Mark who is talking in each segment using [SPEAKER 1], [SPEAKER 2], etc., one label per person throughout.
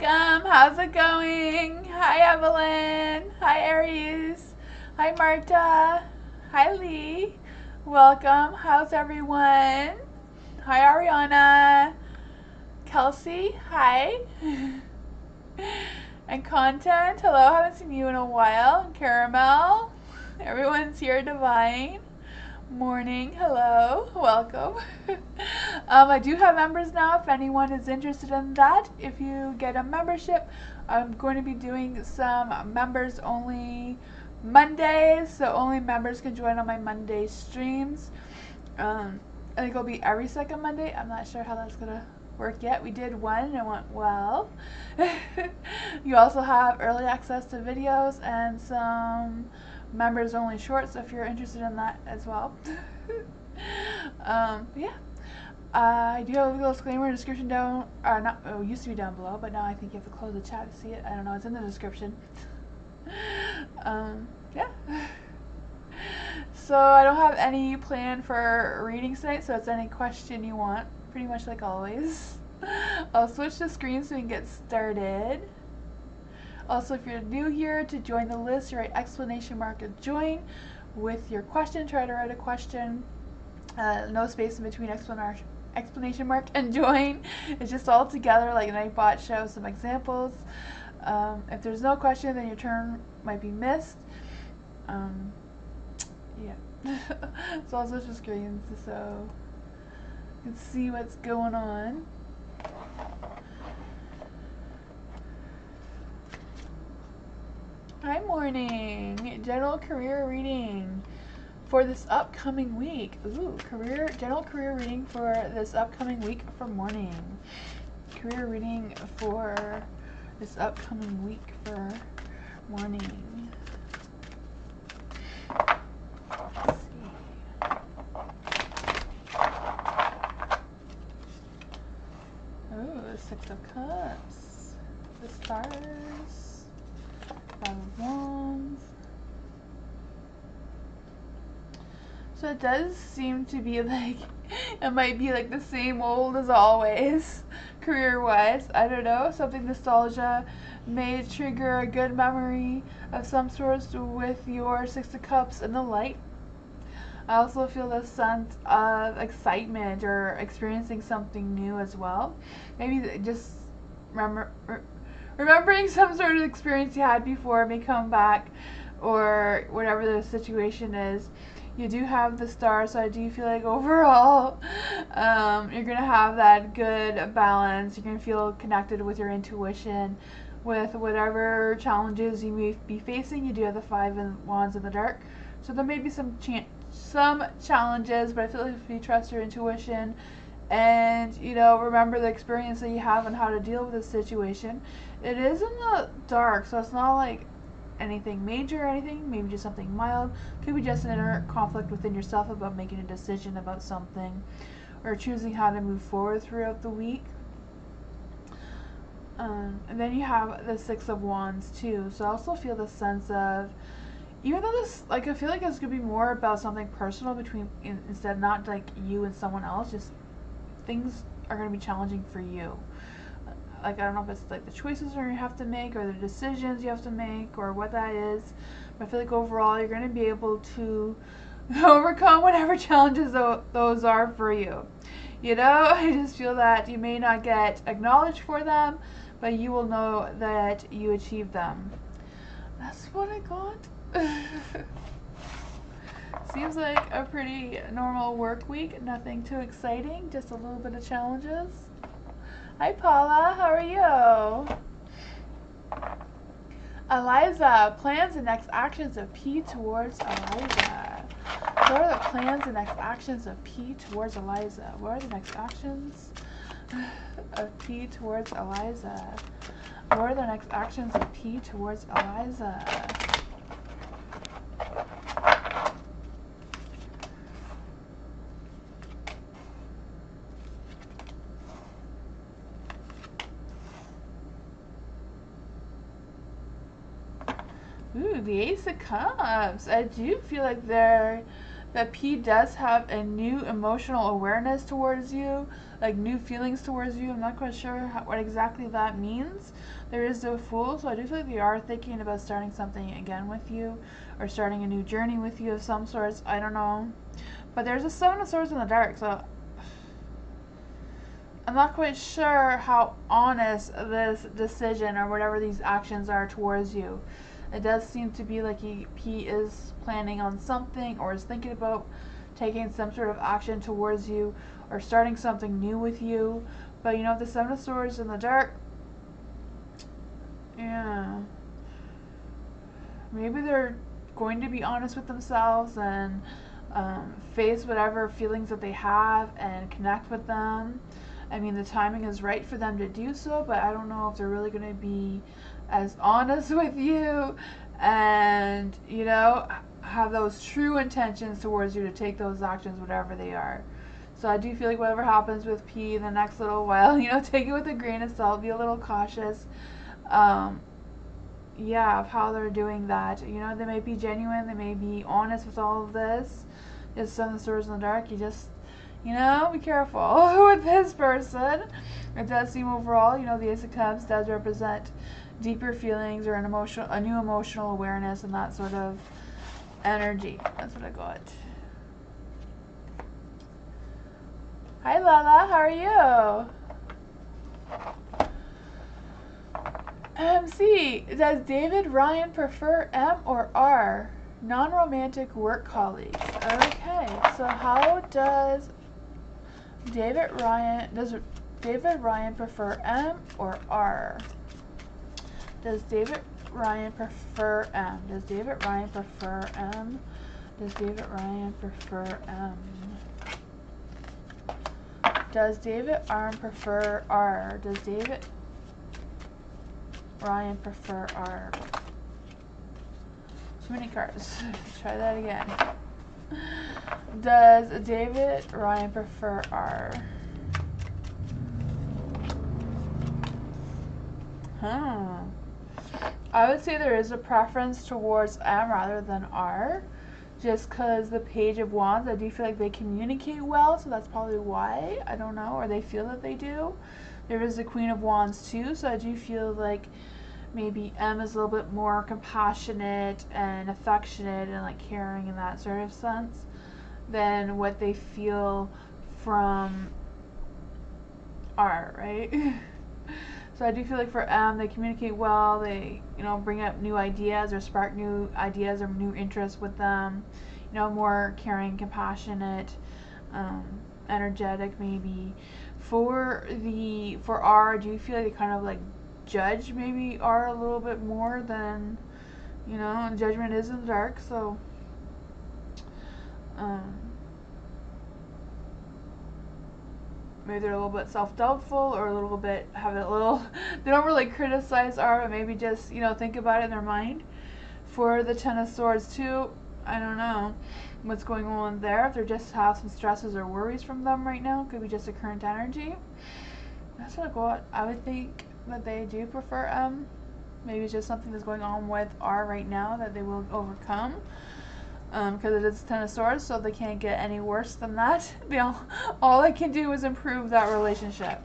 [SPEAKER 1] Welcome. How's it going? Hi, Evelyn. Hi, Aries. Hi, Marta. Hi, Lee. Welcome. How's everyone? Hi, Ariana. Kelsey. Hi. And Content. Hello. Haven't seen you in a while. Caramel. Everyone's here. Divine. Morning. Hello. Welcome. I do have members now if anyone is interested in that. If you get a membership, I'm going to be doing some members only Mondays, so only members can join on my Monday streams. I think it'll be every second Monday. I'm not sure how that's going to work yet. We did one and it went well. You also have early access to videos and some members only shorts if you're interested in that as well. Yeah. I do have a little disclaimer description down, or not, it used to be down below, but now I think you have to close the chat to see it. I don't know, it's in the description. Yeah. So I don't have any plan for readings tonight, so it's any question you want, pretty much like always. I'll switch the screen so we can get started. Also, if you're new here, to join the list, you write exclamation mark and join with your question. Try to write a question, no space in between exclamation mark and join. It's just all together like Nightbot shows some examples. If there's no question, then your turn might be missed. Yeah. So I'll switch the screens so you can see what's going on. Hi, morning. General career reading for this upcoming week. Ooh, general career reading for this upcoming week for morning. Career reading for this upcoming week for morning. Let's see. Ooh, the Six of Cups. The Stars. Five of Wands. So it does seem to be like, it might be like the same old as always, career-wise. I don't know, something nostalgia may trigger a good memory of some sort with your Six of Cups in the light. I also feel the sense of excitement or experiencing something new as well. Maybe just remembering some sort of experience you had before may come back, or whatever the situation is. You do have the Star, so I do feel like overall you're going to have that good balance. You're going to feel connected with your intuition, with whatever challenges you may be facing. You do have the Five of Wands in the dark, so there may be some challenges, but I feel like if you trust your intuition and, you know, remember the experience that you have and how to deal with this situation. It is in the dark, so it's not like anything major or anything, maybe just something mild. Could be just an inner conflict within yourself about making a decision about something or choosing how to move forward throughout the week. And then you have the Six of Wands too, so I also feel the sense of, even though this, like, I feel like this could be more about something personal between, instead not like you and someone else, just things are going to be challenging for you. Like, I don't know if it's like the choices you have to make or the decisions you have to make or what that is, but I feel like overall you're going to be able to overcome whatever challenges those are for you. You know, I just feel that you may not get acknowledged for them, but you will know that you achieved them. That's what I got. Seems like a pretty normal work week, nothing too exciting, just a little bit of challenges. Hi Paula, how are you? Eliza, plans and next actions of P towards Eliza. What are the plans and next actions of P towards Eliza? What are the next actions of P towards Eliza? What are the next actions of P towards Eliza? Ooh, the Ace of Cups. I do feel like there that P does have a new emotional awareness towards you, like new feelings towards you. I'm not quite sure what exactly that means. There is the Fool, so I do feel like they are thinking about starting something again with you, or starting a new journey with you of some sorts. I don't know. But there's a Seven of Swords in the dark, so I'm not quite sure how honest this decision or whatever these actions are towards you. It does seem to be like he is planning on something, or is thinking about taking some sort of action towards you, or starting something new with you. But you know, the Seven of Swords in the dark, yeah, maybe they're going to be honest with themselves and face whatever feelings that they have and connect with them. I mean, the timing is right for them to do so, but I don't know if they're really going to be as honest with you and, you know, have those true intentions towards you to take those actions, whatever they are. So I do feel like whatever happens with P the next little while, you know, take it with a grain of salt, be a little cautious. Yeah, of how they're doing that. You know, they may be genuine, they may be honest with all of this. Just Seven of Swords in the dark, you just, you know, be careful with this person. It does seem overall, you know, the Ace of Cups does represent deeper feelings or a new emotional awareness and that sort of energy. That's what I got. Hi Lala, how are you? MC, does David Ryan prefer M or R? Non-romantic work colleagues. Okay, so how does David Ryan prefer M or R? Does David Ryan prefer M? Does David Ryan prefer M? Does David Ryan prefer M? Does David Ryan prefer R? Does David Ryan prefer R? Too many cards. Let's try that again. Does David Ryan prefer R? I would say there is a preference towards M rather than R, just because the Page of Wands, I do feel like they communicate well, so that's probably why. I don't know, or they feel that they do. There is the Queen of Wands too, so I do feel like maybe M is a little bit more compassionate and affectionate and like caring in that sort of sense than what they feel from R, right? So I do feel like for M, they communicate well, they, you know, bring up new ideas or spark new ideas or new interests with them, you know, more caring, compassionate, energetic maybe. For R, I do feel like they kind of like judge maybe R a little bit more than, you know, and judgment is in the dark, so maybe they're a little bit self-doubtful, or a little bit they don't really criticize R, but maybe just, you know, think about it in their mind. For the Ten of Swords too, I don't know what's going on there. If they're just have some stresses or worries from them right now, could be just a current energy. That's what I got. I would think that they do prefer M. Maybe it's just something that's going on with R right now that they will overcome. Because it is Ten of Swords, so they can't get any worse than that. All they can do is improve that relationship.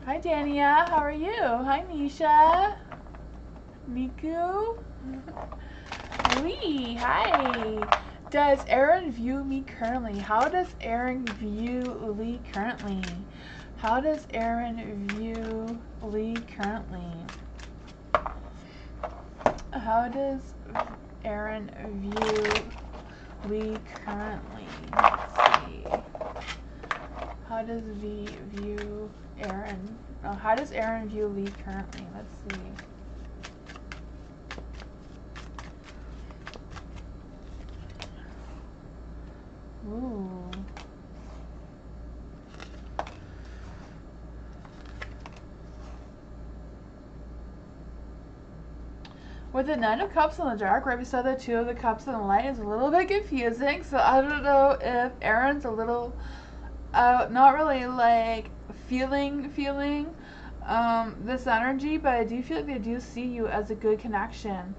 [SPEAKER 1] Hi Dania, how are you? Hi Nisha. Miku. Lee, hi. Does Aaron view me currently? How does Aaron view Lee currently? How does Aaron view Lee currently? How does Aaron view Lee currently? Let's see. How does V view Aaron? Oh, how does Aaron view Lee currently? Let's see. Ooh. With the Nine of Cups in the dark right beside the Two of the Cups in the light is a little bit confusing. So I don't know if Aaron's a little, not really like feeling, this energy, but I do feel like they do see you as a good connection.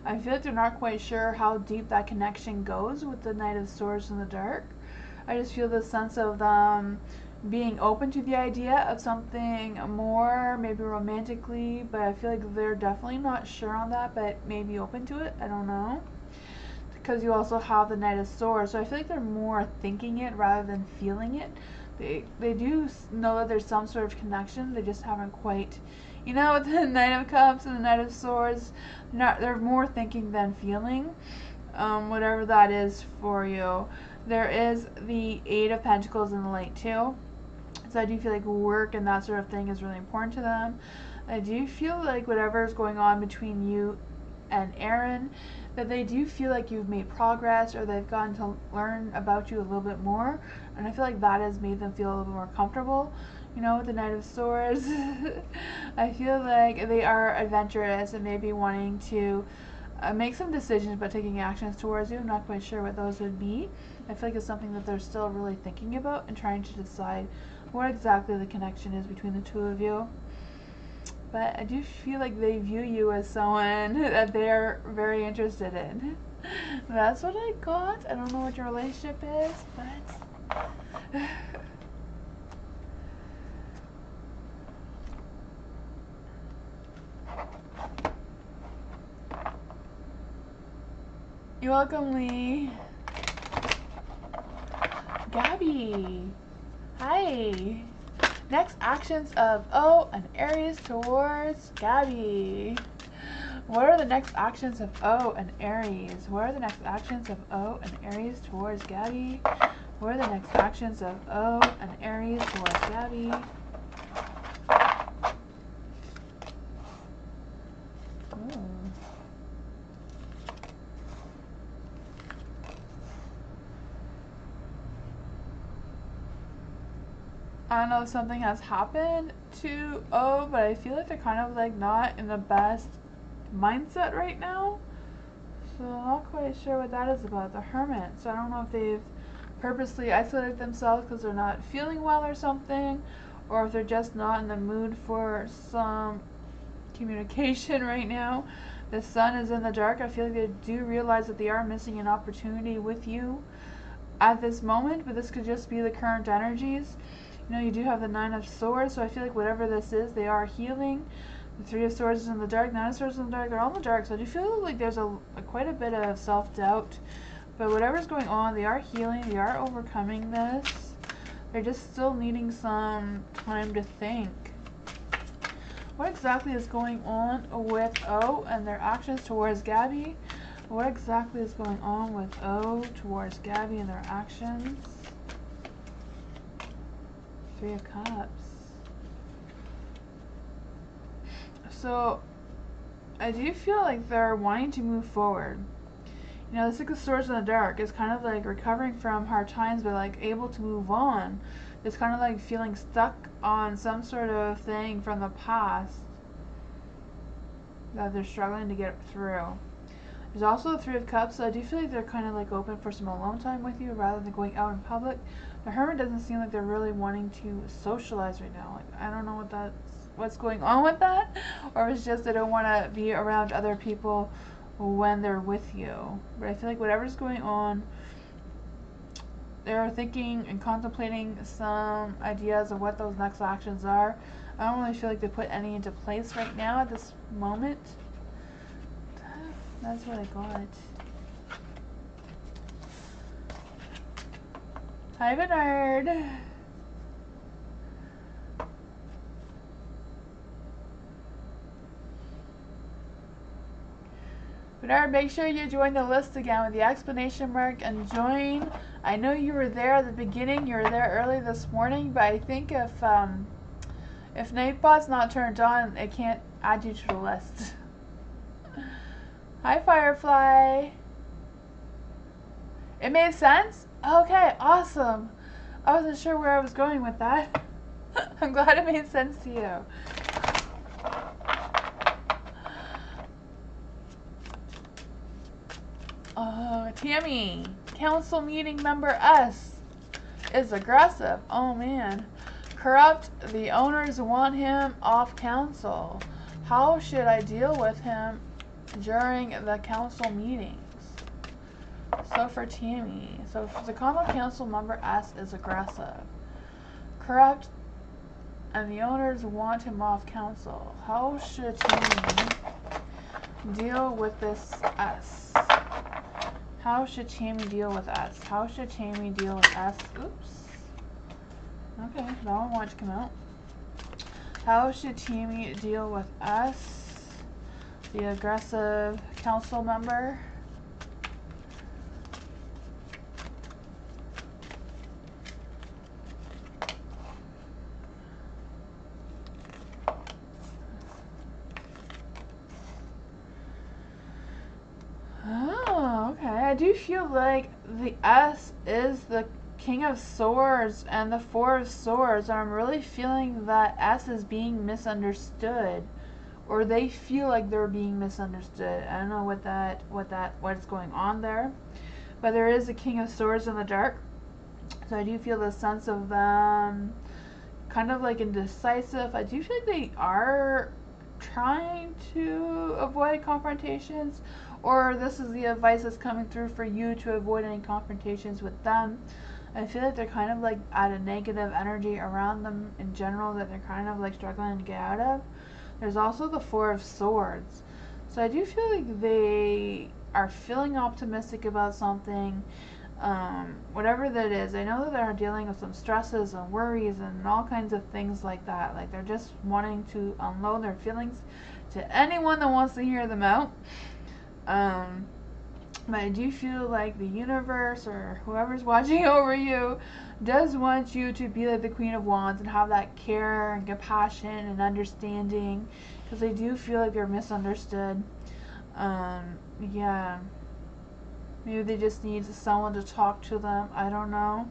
[SPEAKER 1] I feel like they're not quite sure how deep that connection goes with the Knight of Swords in the dark. I just feel this sense of them being open to the idea of something more, maybe romantically, but I feel like they're definitely not sure on that, but maybe open to it. I don't know. Because you also have the Knight of Swords, so I feel like they're more thinking it rather than feeling it. They do know that there's some sort of connection, they just haven't quite, you know, with the Knight of Cups and the Knight of Swords, they're more thinking than feeling, whatever that is for you. There is the Eight of Pentacles in the light too, so I do feel like work and that sort of thing is really important to them. I do feel like whatever is going on between you and Aaron, that they do feel like you've made progress, or they've gotten to learn about you a little bit more, and I feel like that has made them feel a little bit more comfortable, you know, with the Knight of Swords. I feel like they are adventurous and maybe wanting to make some decisions but taking actions towards you. I'm not quite sure what those would be. I feel like it's something that they're still really thinking about and trying to decide what exactly the connection is between the two of you. But I do feel like they view you as someone that they're very interested in. That's what I got. I don't know what your relationship is, but... You're welcome, Lee. Gabby. Hi. Next actions of O and Aries towards Gabby. What are the next actions of O and Aries? What are the next actions of O and Aries towards Gabby? What are the next actions of O and Aries towards Gabby? Ooh. I don't know if something has happened to O, but I feel like they're kind of like not in the best mindset right now. So I'm not quite sure what that is about. The Hermit. So I don't know if they've purposely isolated themselves because they're not feeling well or something, or if they're just not in the mood for some communication right now. The Sun is in the dark. I feel like they do realize that they are missing an opportunity with you at this moment, but this could just be the current energies. You know, you do have the Nine of Swords, so I feel like whatever this is, they are healing. The Three of Swords is in the dark, Nine of Swords is in the dark, they're all in the dark, so I do feel like there's quite a bit of self-doubt. But whatever's going on, they are healing, they are overcoming this. They're just still needing some time to think. What exactly is going on with O and their actions towards Gabby? What exactly is going on with O towards Gabby and their actions? Three of Cups. So, I do feel like they're wanting to move forward. You know, the Six of Swords in the dark is kind of like recovering from hard times, but like able to move on. It's kind of like feeling stuck on some sort of thing from the past that they're struggling to get through. There's also the Three of Cups, so I do feel like they're kind of like open for some alone time with you rather than going out in public. The Hermit doesn't seem like they're really wanting to socialize right now. Like, I don't know what's going on with that, or if it's just they don't want to be around other people when they're with you. But I feel like whatever's going on, they're thinking and contemplating some ideas of what those next actions are. I don't really feel like they put any into place right now at this moment. That's what I got. Hi, Bernard. Bernard, make sure you join the list again with the exclamation mark and join. I know you were there at the beginning. You were there early this morning, but I think if Nightbot's not turned on, it can't add you to the list. Hi, Firefly. It made sense? Okay, awesome. I wasn't sure where I was going with that. I'm glad it made sense to you. Oh, Tammy, council meeting member S is aggressive. Oh man. Corrupt. The owners want him off council. How should I deal with him during the council meetings? So for Tammy, so for the common council member S is aggressive. Corrupt. And the owners want him off council. How should Tammy deal with this S? How should Tammy deal with S? How should Tammy deal with S? Oops. Okay, that one wanted to come out. How should Tammy deal with S? The aggressive council member. Oh, okay. I do feel like the S is the King of Swords and the Four of Swords, and I'm really feeling that S is being misunderstood, or they feel like they're being misunderstood. I don't know what's going on there, but there is a King of Swords in the dark, so I do feel the sense of them kind of like indecisive. I do feel like they are trying to avoid confrontations, or this is the advice that's coming through for you to avoid any confrontations with them. I feel like they're kind of like at a negative energy around them in general that they're kind of like struggling to get out of. There's also the Four of Swords. So I do feel like they are feeling optimistic about something, whatever that is. I know that they're dealing with some stresses and worries and all kinds of things like that. Like they're just wanting to unload their feelings to anyone that wants to hear them out. But I do feel like the universe or whoever's watching over you does want you to be like the Queen of Wands and have that care and compassion and understanding, because they do feel like they're misunderstood. Yeah. Maybe they just need someone to talk to them. I don't know.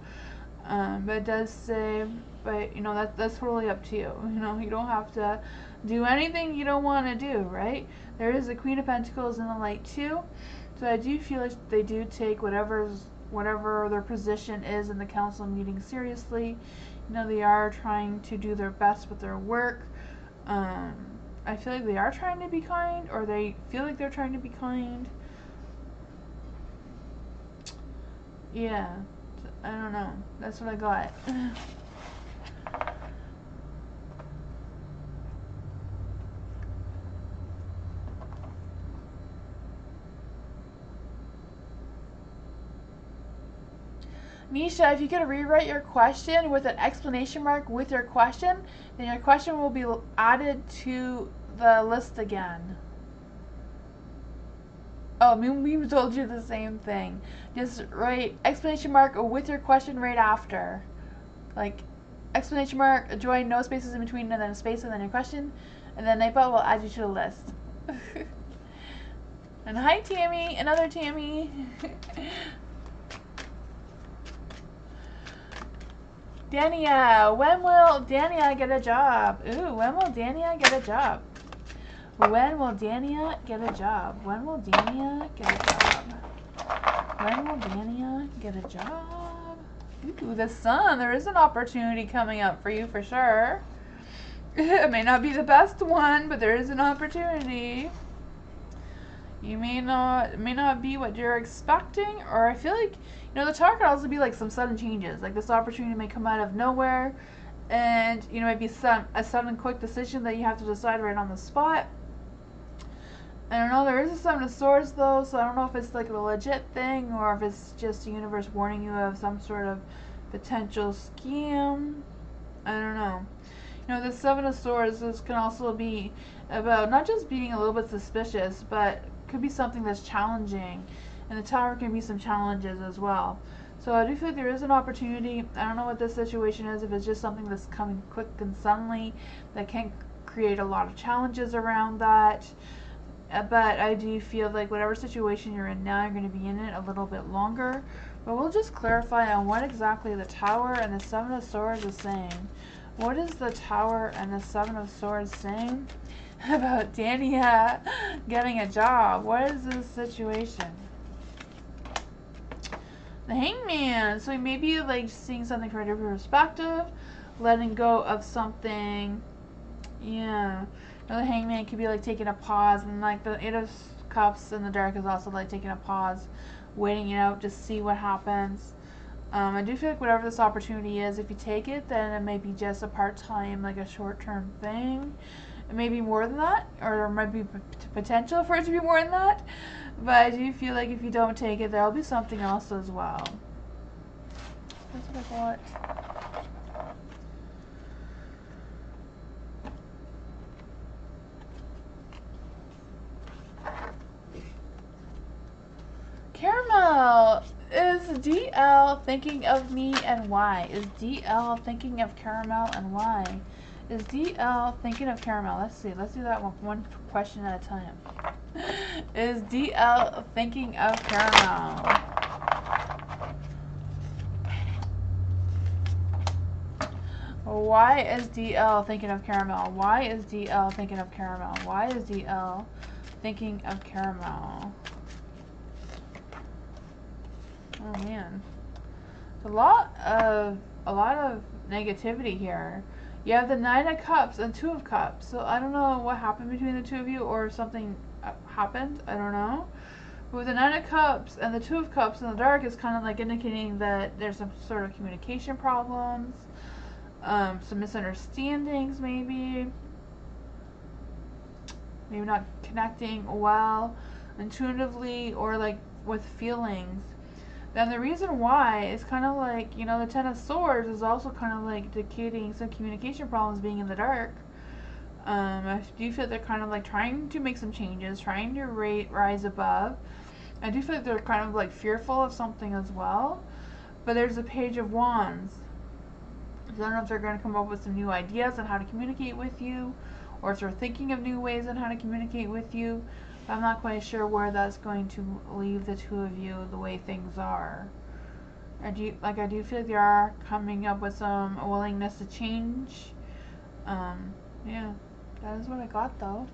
[SPEAKER 1] But it does say, but you know, that's totally up to you. You know, you don't have to do anything you don't want to do, right? There is the Queen of Pentacles in the light too. So I do feel like they do take whatever their position is in the council meeting seriously. You know, they are trying to do their best with their work. I feel like they are trying to be kind, or they feel like they're trying to be kind. Yeah, I don't know. That's what I got. Nisha, if you could rewrite your question with an exclamation mark with your question, then your question will be added to the list again. Oh, we told you the same thing. Just write exclamation mark with your question right after. Like, exclamation mark, a join, no spaces in between, and then a space, and then your question. And then Nightbot will add you to the list. And hi, Tammy. Another Tammy. Dania, when will Dania get a job? Ooh, when will Dania get a job? When will Dania get a job? When will Dania get a job? When will Dania get a job? Ooh, the Sun. There is an opportunity coming up for you for sure. It may not be the best one, but there is an opportunity. You may not be what you're expecting, or I feel like, you know, the Tower could also be like some sudden changes. Like this opportunity may come out of nowhere, and you know, maybe a sudden quick decision that you have to decide right on the spot. I don't know. There is a Seven of Swords though, so I don't know if it's like a legit thing or if it's just the universe warning you of some sort of potential scam. I don't know. You know, the Seven of Swords, this can also be about not just being a little bit suspicious, but could be something that's challenging, and the Tower can be some challenges as well. So I do feel like there is an opportunity. I don't know what this situation is, if it's just something that's coming quick and suddenly that can create a lot of challenges around that. But I do feel like whatever situation you're in now, you're going to be in it a little bit longer. But we'll just clarify on what exactly the Tower and the Seven of Swords is saying. What is the Tower and the Seven of Swords saying about Dania getting a job? What is this situation? The Hangman. So he may be like seeing something from a different perspective, letting go of something. Yeah. The Hangman could be like taking a pause, and like the Eight of Cups in the dark is also like taking a pause, waiting it out, just see what happens. I do feel like whatever this opportunity is, if you take it, then it may be just a part-time, like a short-term thing. It may be more than that, or there might be potential for it to be more than that. But I do feel like if you don't take it, there'll be something else as well. That's what I got. Caramel, is DL thinking of me and why? Is DL thinking of Caramel and why? Is DL thinking of Caramel? Let's see. Let's do that one question at a time. Is DL thinking of Caramel? Why is DL thinking of Caramel? Why is DL thinking of Caramel? Why is DL thinking of Caramel? Oh man, a lot of negativity here. You have the Nine of Cups and Two of Cups, so I don't know what happened between the two of you, or if something happened. I don't know. But with the Nine of Cups and the Two of Cups in the dark, is kind of like indicating that there's some sort of communication problems, some misunderstandings, maybe not connecting well, intuitively, or like with feelings. Then the reason why is kind of like, you know, the Ten of Swords is also kind of like dictating some communication problems being in the dark. I do feel they're kind of like trying to make some changes, trying to rise above. I do feel like they're kind of like fearful of something as well. But there's a Page of Wands. I don't know if they're going to come up with some new ideas on how to communicate with you, or if they're thinking of new ways on how to communicate with you. I'm not quite sure where that's going to leave the two of you, the way things are. I do feel like they are coming up with some willingness to change. Yeah, that is what I got though.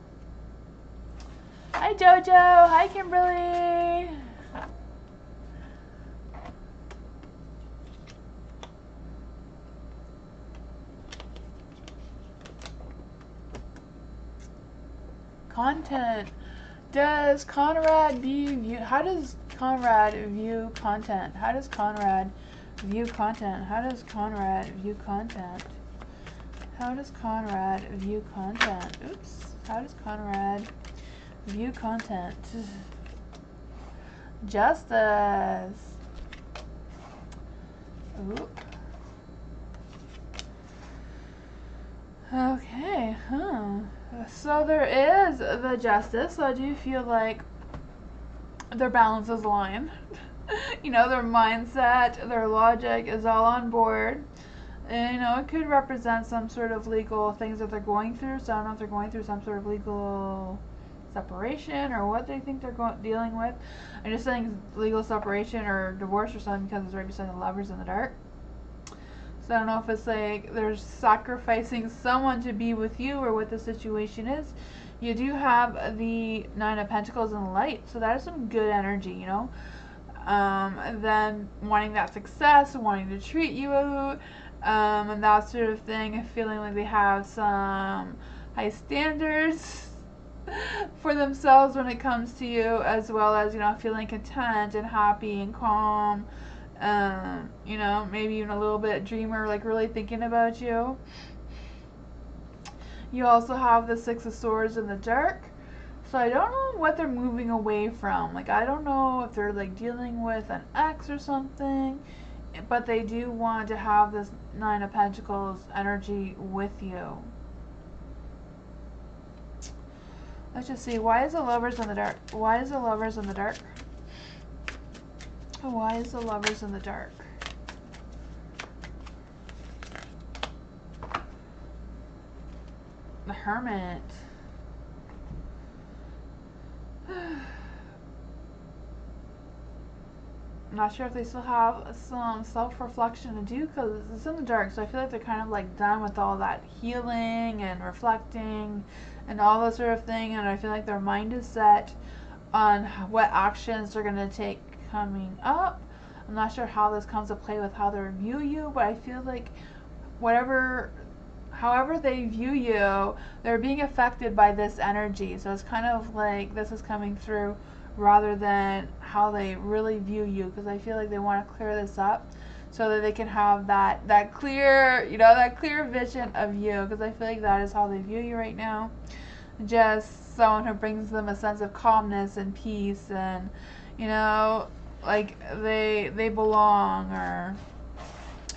[SPEAKER 1] Hi Jojo, hi Kimberly. Content. Does Conrad view? How does Conrad view content? How does Conrad view content? How does Conrad view content? How does Conrad view content? Oops. How does Conrad view content? Justice. Oop. Okay, so there is the Justice, so I do feel like their balance is aligned. You know, their mindset, their logic is all on board. And, you know, it could represent some sort of legal things that they're going through, so I don't know if they're going through some sort of legal separation or what they think they're dealing with. I'm just saying legal separation or divorce or something because it's right beside the Lovers in the dark. So I don't know if it's like they're sacrificing someone to be with you or what the situation is. You do have the Nine of Pentacles in the light, so that is some good energy, you know. And then wanting that success, wanting to treat you, and that sort of thing, feeling like they have some high standards for themselves when it comes to you, as well as, you know, feeling content and happy and calm. You know, maybe even a little bit dreamer, like really thinking about you. You also have the Six of Swords in the dark. So I don't know what they're moving away from. Like, I don't know if they're like dealing with an ex or something, but they do want to have this Nine of Pentacles energy with you. Let's just see. Why is the Lovers in the dark? Why is the Lovers in the dark? Why is the Lovers in the dark? The Hermit. I'm not sure if they still have some self-reflection to do because it's in the dark, so I feel like they're kind of like done with all that healing and reflecting and all that sort of thing, and I feel like their mind is set on what actions they're going to take coming up. I'm not sure how this comes to play with how they view you, but I feel like however they view you, they're being affected by this energy. So it's kind of like this is coming through rather than how they really view you, because I feel like they want to clear this up so that they can have that clear, that clear vision of you, because I feel like that is how they view you right now. Just someone who brings them a sense of calmness and peace, and like they belong, or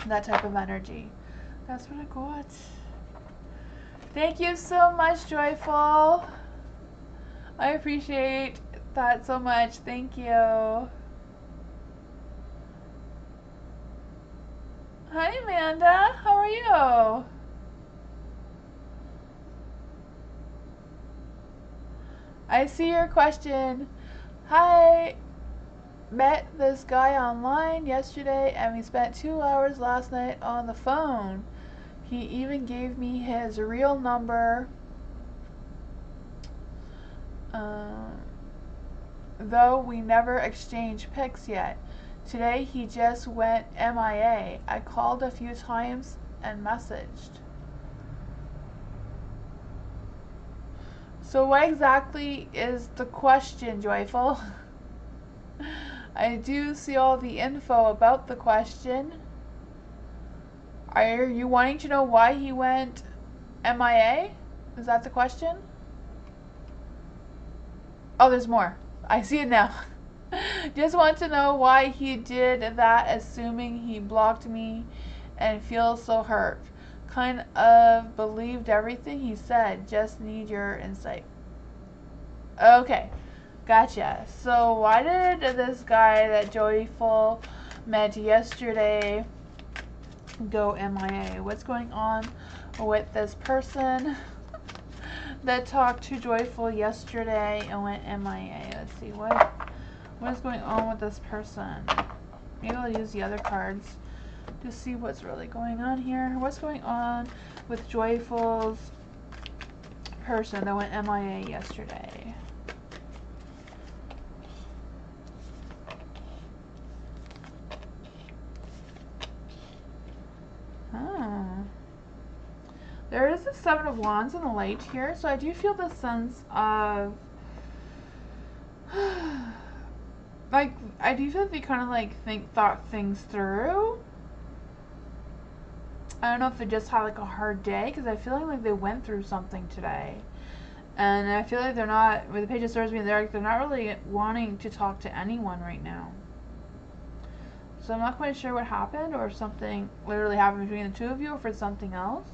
[SPEAKER 1] that type of energy. That's what I got. Thank you so much, Joyful. I appreciate that so much. Thank you. Hi, Amanda. How are you? I see your question. Hi. Met this guy online yesterday and we spent 2 hours last night on the phone. He even gave me his real number. Though we never exchanged pics yet. Today he just went MIA. I called a few times and messaged. So what exactly is the question, Joyful? I do see all the info about the question. Are you wanting to know why he went MIA? Is that the question? Oh, there's more. I see it now. Just want to know why he did that, assuming he blocked me, and feels so hurt. Kind of believed everything he said. Just need your insight. Okay, gotcha. So why did this guy that Joyful met yesterday go MIA? What's going on with this person that talked to Joyful yesterday and went MIA? Let's see, what is going on with this person? Maybe I'll use the other cards to see what's really going on here. What's going on with Joyful's person that went MIA yesterday? Oh. There is the Seven of Wands in the light here, so I do feel the sense of like, I do feel like they kind of like thought things through. I don't know if they just had like a hard day, because I feel like they went through something today. And I feel like they're not, with the Page of Swords being there, they're not really wanting to talk to anyone right now. So I'm not quite sure what happened, or if something literally happened between the two of you, or if it's something else.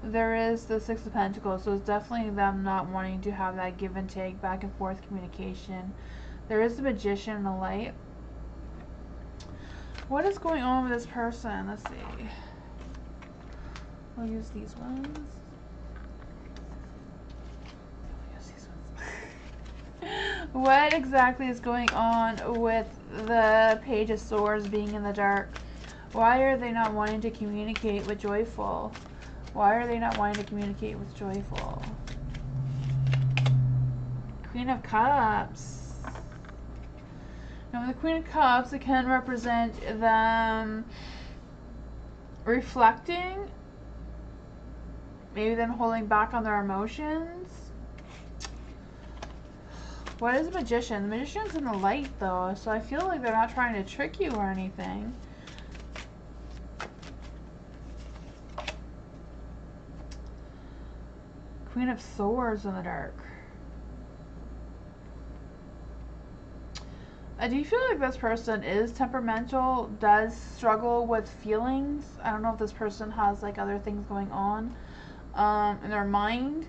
[SPEAKER 1] There is the Six of Pentacles, so it's definitely them not wanting to have that give and take, back and forth communication. There is the Magician in the light. What is going on with this person? Let's see. We'll use these ones. What exactly is going on with the Page of Swords being in the dark? Why are they not wanting to communicate with Joyful? Why are they not wanting to communicate with Joyful? Queen of Cups. Now, with the Queen of Cups, it can represent them reflecting, maybe them holding back on their emotions. What is a Magician? The Magician's in the light, though, so I feel like they're not trying to trick you or anything. Queen of Swords in the dark. I do feel like this person is temperamental, does struggle with feelings. I don't know if this person has like other things going on in their mind.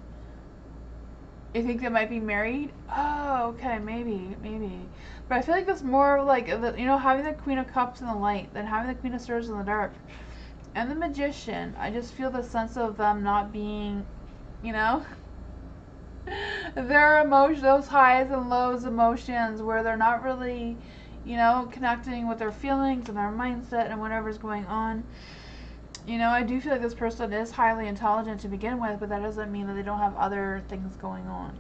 [SPEAKER 1] You think they might be married? Oh, okay, maybe. But I feel like that's more like, having the Queen of Cups in the light than having the Queen of Swords in the dark. And the Magician, I just feel the sense of them not being, their emotions, those highs and lows emotions, where they're not really, connecting with their feelings and their mindset and whatever's going on. I do feel like this person is highly intelligent to begin with, but that doesn't mean that they don't have other things going on,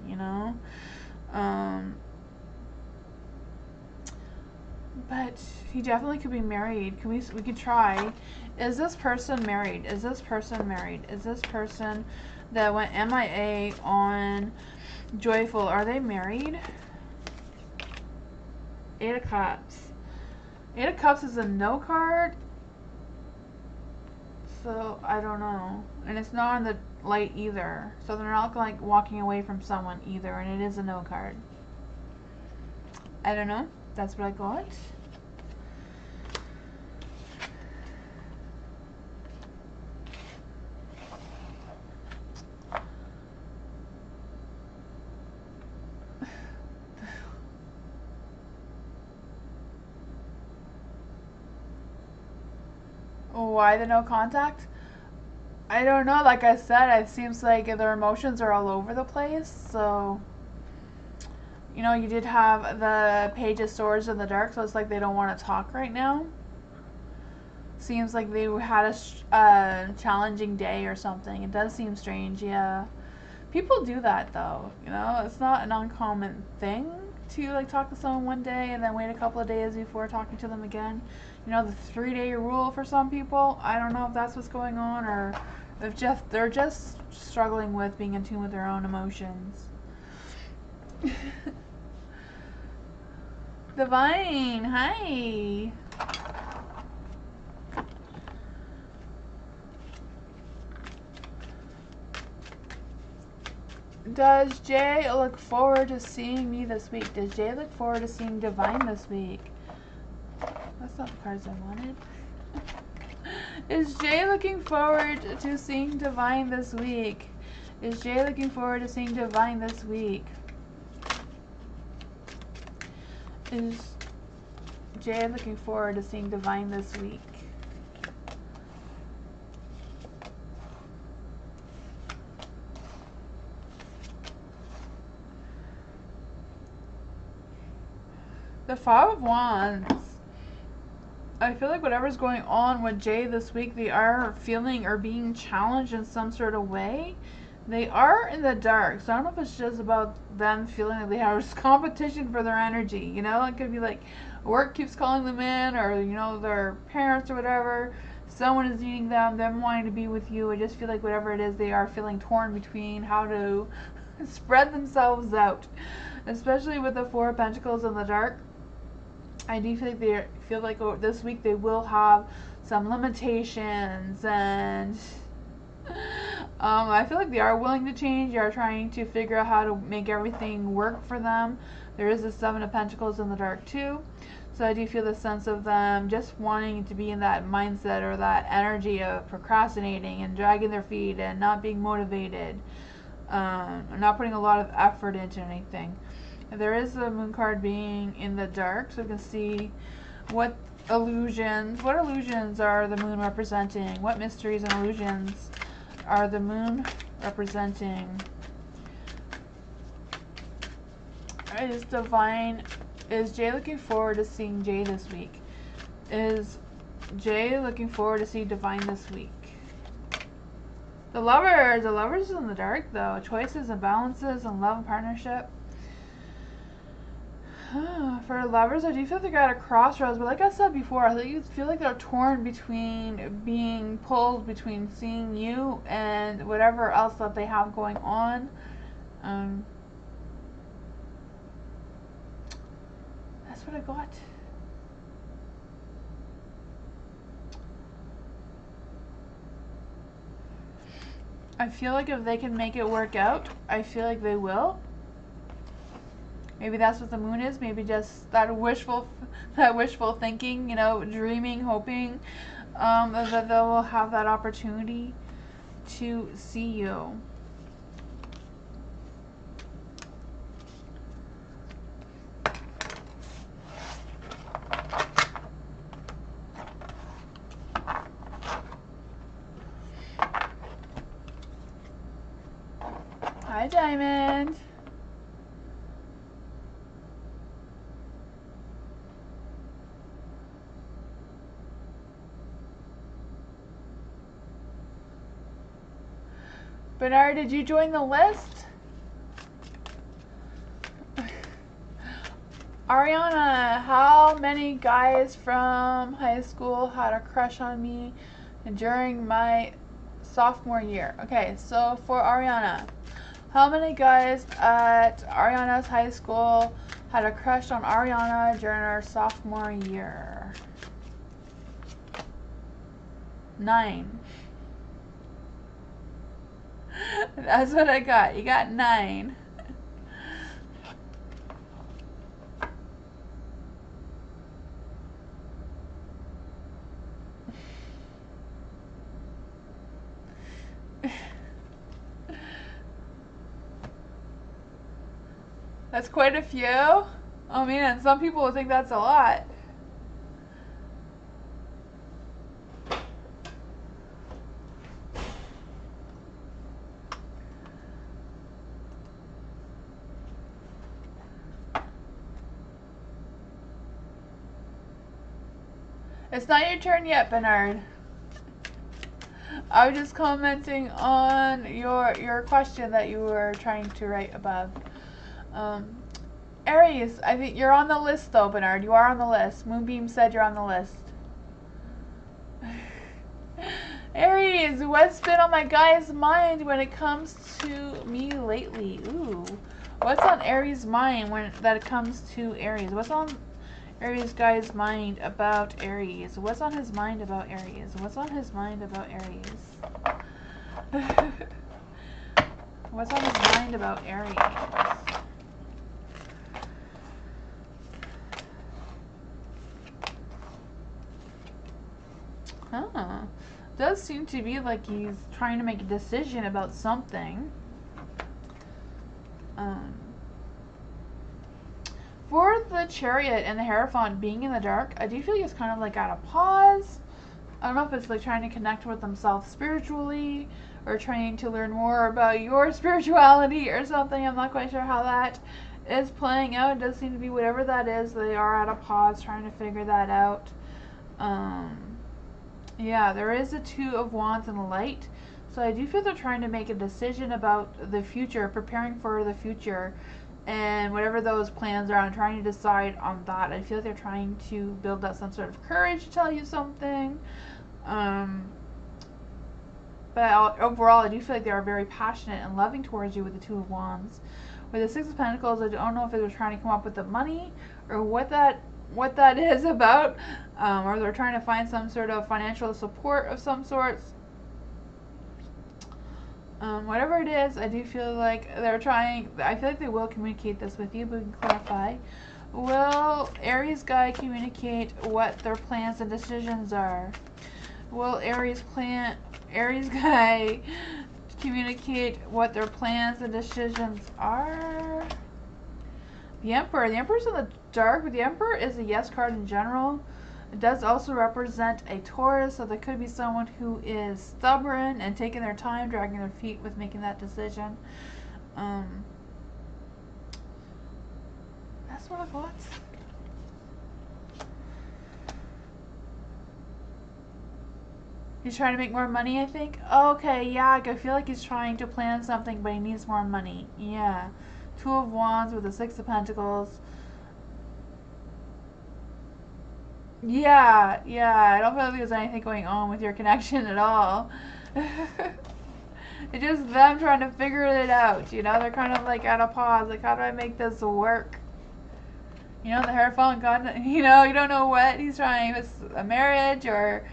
[SPEAKER 1] But he definitely could be married. We could try. Is this person married? Is this person married? Is this person that went MIA on Joyful, are they married? 8 of Cups. 8 of Cups is a no card. So, I don't know. And it's not on the light either. So they're not like walking away from someone either. And it is a no card. I don't know. That's what I got. Why the no contact? I don't know. Like I said, it seems like their emotions are all over the place. So, you know, you did have the Page of Swords in the dark, so it's like they don't want to talk right now. Seems like they had a challenging day or something. It does seem strange, yeah. People do that though, you know. It's not an uncommon thing to like talk to someone one day and then wait a couple of days before talking to them again. You know, the 3-day rule for some people. I don't know if that's what's going on, or if they're just struggling with being in tune with their own emotions. Divine, hi. Does Jay look forward to seeing me this week? Does Jay look forward to seeing Divine this week? That's not the cards I wanted. Is Jay looking forward to seeing Divine this week? Is Jay looking forward to seeing Divine this week? Is Jay looking forward to seeing Divine this week? The Five of Wands. I feel like whatever's going on with Jay this week, they are feeling or being challenged in some sort of way. They are in the dark, so I don't know if it's just about them feeling like they have competition for their energy, you know? It could be like work keeps calling them in, or, you know, their parents or whatever. Someone is needing them wanting to be with you. I just feel like whatever it is, they are feeling torn between how to spread themselves out. Especially with the Four of Pentacles in the dark. I do feel like this week they will have some limitations, and I feel like they are willing to change. They are trying to figure out how to make everything work for them. There is the Seven of Pentacles in the dark too. So I do feel the sense of them just wanting to be in that mindset or that energy of procrastinating and dragging their feet and not being motivated, and not putting a lot of effort into anything. There is the Moon card being in the dark, so we can see what illusions are the Moon representing? What mysteries and illusions are the Moon representing? Is Jay looking forward to seeing Jay this week? Is Jay looking forward to see Divine this week? The Lovers is in the dark though. Choices and balances and love and partnership. For lovers, I do feel like they're at a crossroads, but like I said before, I feel like they're torn between being pulled between seeing you and whatever else that they have going on. That's what I got. I feel like if they can make it work out, I feel like they will. Maybe that's what the Moon is. Maybe just that wishful thinking, you know, dreaming, hoping that they will have that opportunity to see you. Hi, Diamond. Bernard, did you join the list? Ariana, how many guys from high school had a crush on me during my sophomore year? Okay, so for Ariana, how many guys at Ariana's high school had a crush on Ariana during her sophomore year? 9. That's what I got. You got 9. That's quite a few. Oh man, some people will think that's a lot. It's not your turn yet, Bernard. I was just commenting on your question that you were trying to write above. Aries, I think you're on the list though, Bernard. You are on the list. Moonbeam said you're on the list. Aries, what's been on my guy's mind when it comes to me lately? Ooh. What's on Aries' mind when that it comes to Aries? What's on Aries guy's mind about Aries? What's on his mind about Aries? What's on his mind about Aries? What's on his mind about Aries? Huh. Does seem to be like he's trying to make a decision about something. For the Chariot and the Hierophant being in the dark, I do feel like it's kind of like at a pause. I don't know if it's like trying to connect with themselves spiritually or trying to learn more about your spirituality or something. I'm not quite sure how that is playing out. It does seem to be whatever that is, they are at a pause trying to figure that out. Yeah, there is a 2 of Wands and the Light. So I do feel they're trying to make a decision about the future, preparing for the future, and whatever those plans are, I'm trying to decide on that. I feel like they're trying to build up some sort of courage to tell you something. But overall, I do feel like they are very passionate and loving towards you with the 2 of Wands. With the 6 of Pentacles, I don't know if they were trying to come up with the money or what that is about, or they're trying to find some sort of financial support of some sorts. Whatever it is, I do feel like they're trying. I feel like they will communicate this with you, but we can clarify. Will Aries guy communicate what their plans and decisions are? Will Aries guy communicate what their plans and decisions are? The Emperor. The Emperor's in the dark, but the Emperor is a yes card in general. It does also represent a Taurus, so there could be someone who is stubborn and taking their time, dragging their feet with making that decision. That's what I thought. He's trying to make more money, I think. Okay, yeah, I feel like he's trying to plan something, but he needs more money. Yeah. 2 of Wands with the 6 of Pentacles. Yeah, I don't feel like there's anything going on with your connection at all. It's just them trying to figure it out, you know? They're kind of like at a pause, like, how do I make this work? You know, the Hierophant God, you know, you don't know what he's trying. If it's a marriage, or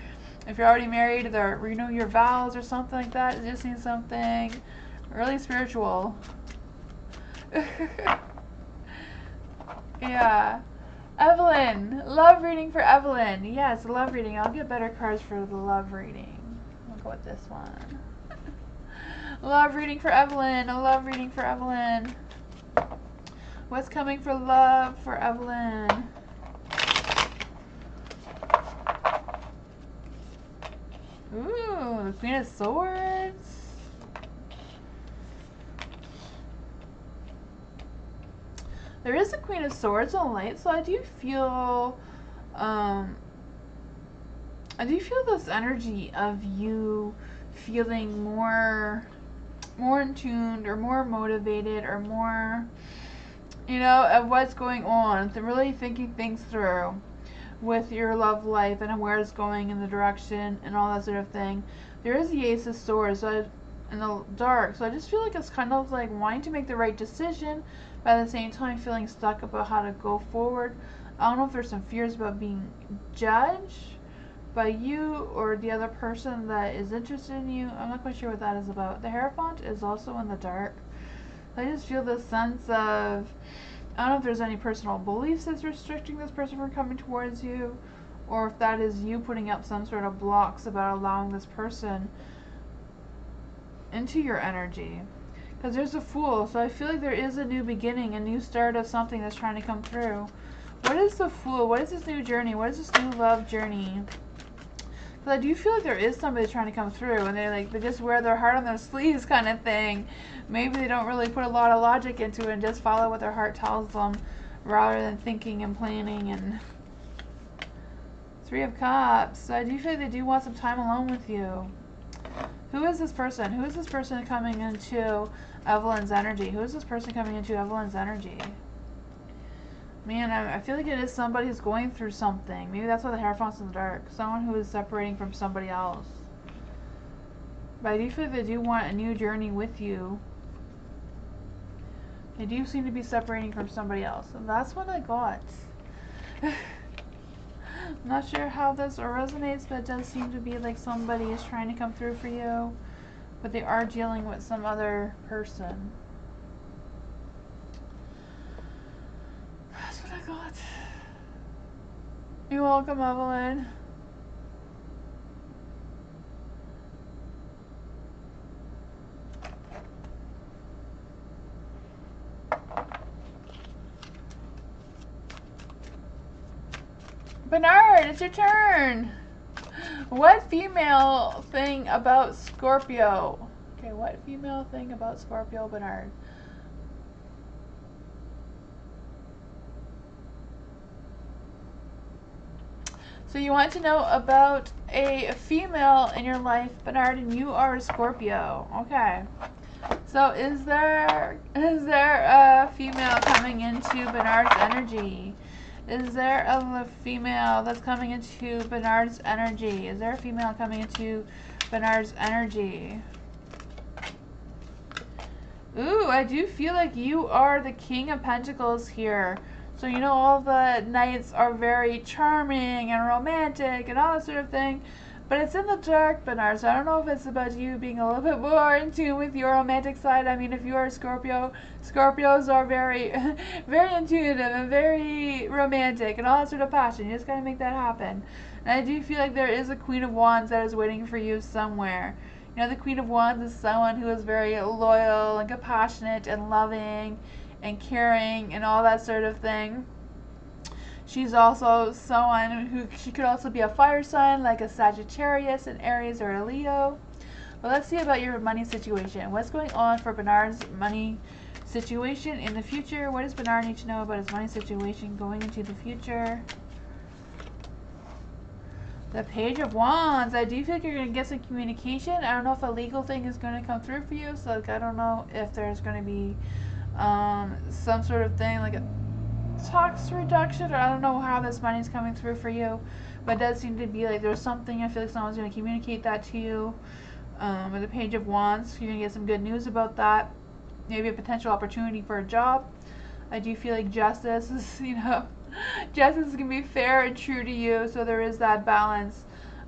[SPEAKER 1] if you're already married, or renew your vows or something like that. It just needs something really spiritual. Yeah. Evelyn, love reading for Evelyn. Yes, love reading. I'll get better cards for the love reading. I'll go with this one. Love reading for Evelyn. A love reading for Evelyn. What's coming for love for Evelyn? Ooh, the Queen of Swords. There is a Queen of Swords on Light, so I do feel this energy of you feeling more in tune, or more motivated, or more you know, of what's going on. Really thinking things through with your love life and where it's going in the direction and all that sort of thing. There is the Ace of Swords in the dark, so I just feel like it's kind of like wanting to make the right decision, but at the same time feeling stuck about how to go forward. I don't know if there's some fears about being judged by you or the other person that is interested in you. I'm not quite sure what that is about. The Hierophant is also in the dark. I just feel this sense of, I don't know if there's any personal beliefs that's restricting this person from coming towards you, or if that is you putting up some sort of blocks about allowing this person into your energy. Because there's a Fool, so I feel like there is a new beginning, a new start of something that's trying to come through. What is the Fool? What is this new journey? What is this new love journey? Because I do feel like there is somebody trying to come through, and they just wear their heart on their sleeves kind of thing. Maybe they don't really put a lot of logic into it and just follow what their heart tells them, rather than thinking and planning. And Three of Cups. So I do feel like they do want some time alone with you. Who is this person? Who is this person coming into Evelyn's energy? Who is this person coming into Evelyn's energy? Man, I feel like it is somebody who's going through something. Maybe that's why the Hierophant's in the dark. Someone who is separating from somebody else. But I do feel like they do want a new journey with you. They do seem to be separating from somebody else. And that's what I got. I'm not sure how this resonates, but it does seem to be like somebody is trying to come through for you. But they are dealing with some other person. That's what I got. You're welcome, Evelyn. Bernard, it's your turn. What female thing about Scorpio? Okay, what female thing about Scorpio, Bernard? So you want to know about a female in your life, Bernard, and you are a Scorpio. Okay. So is there a female coming into Bernard's energy? Is there a female that's coming into Bernard's energy? Is there a female coming into Bernard's energy? Ooh, I do feel like you are the King of Pentacles here. So, you know, all the knights are very charming and romantic and all that sort of thing. But it's in the dark, Bernard, so I don't know if it's about you being a little bit more in tune with your romantic side. I mean, if you are a Scorpio, Scorpios are very, very intuitive and very romantic and all that sort of passion. You just gotta make that happen. And I do feel like there is a Queen of Wands that is waiting for you somewhere. You know, the Queen of Wands is someone who is very loyal and compassionate and loving and caring and all that sort of thing. She's also someone who, she could also be a fire sign, like a Sagittarius, an Aries, or a Leo. But let's see about your money situation. What's going on for Bernard's money situation in the future? What does Bernard need to know about his money situation going into the future? The Page of Wands. I do feel like you're going to get some communication. I don't know if a legal thing is going to come through for you. So, like, I don't know if there's going to be some sort of thing, like a tax reduction, or I don't know how this money is coming through for you, but it does seem to be like there's something. I feel like someone's going to communicate that to you. With the Page of Wands, you're going to get some good news about that. Maybe a potential opportunity for a job. I do feel like justice is, you know, justice is going to be fair and true to you, so there is that balance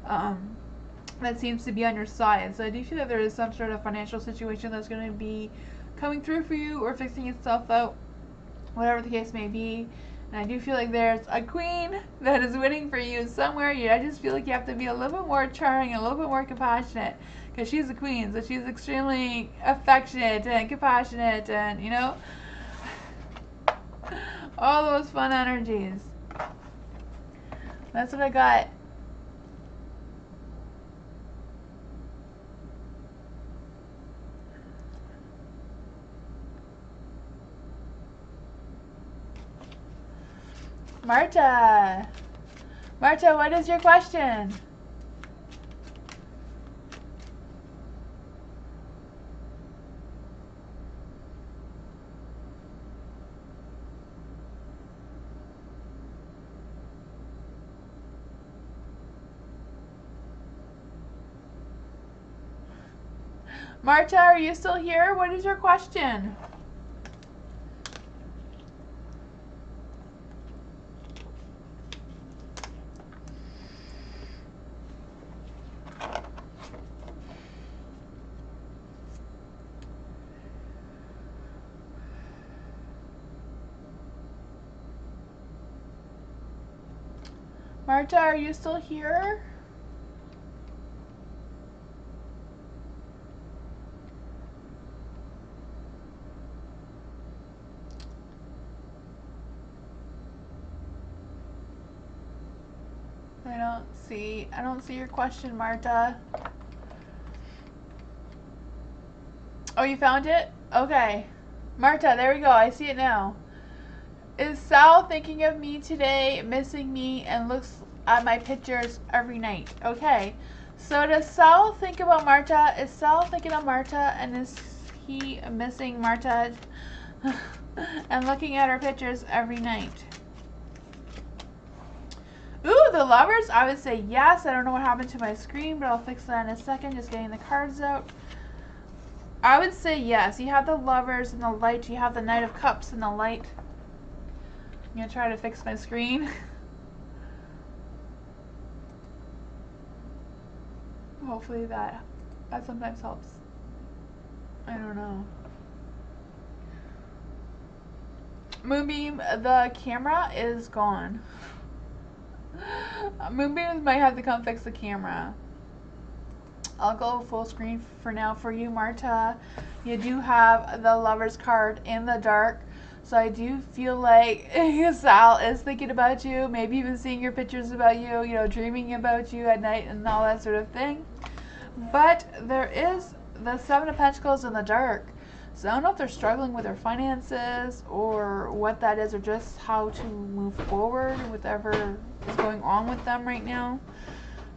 [SPEAKER 1] that seems to be on your side. So I do feel that there is some sort of financial situation that's going to be coming through for you or fixing itself out, whatever the case may be. And I do feel like there's a queen that is waiting for you somewhere. I just feel like you have to be a little bit more charming and a little bit more compassionate, because she's a queen, so she's extremely affectionate and compassionate and, you know, all those fun energies. That's what I got. Marta, what is your question? Marta, are you still here? What is your question? Marta, are you still here? I don't see your question, Marta. Oh, you found it? Okay. Marta, there we go. I see it now. Is Sal thinking of me today, missing me, and looks at my pictures every night? Okay. So does Sal think about Marta? Is Sal thinking of Marta, and is he missing Marta and looking at her pictures every night? Ooh, the Lovers, I would say yes. I don't know what happened to my screen, but I'll fix that in a second. Just getting the cards out. I would say yes. You have the Lovers in the light. You have the Knight of Cups in the light. I'm going to try to fix my screen. Hopefully that sometimes helps. I don't know. Moonbeam, the camera is gone. Moonbeam might have to come fix the camera. I'll go full screen for now for you, Marta. You do have the Lovers card in the dark. So I do feel like Sal is thinking about you, maybe even seeing your pictures about you, you know, dreaming about you at night and all that sort of thing. But there is the Seven of Pentacles in the dark. So I don't know if they're struggling with their finances or what that is, or just how to move forward with whatever is going on with them right now.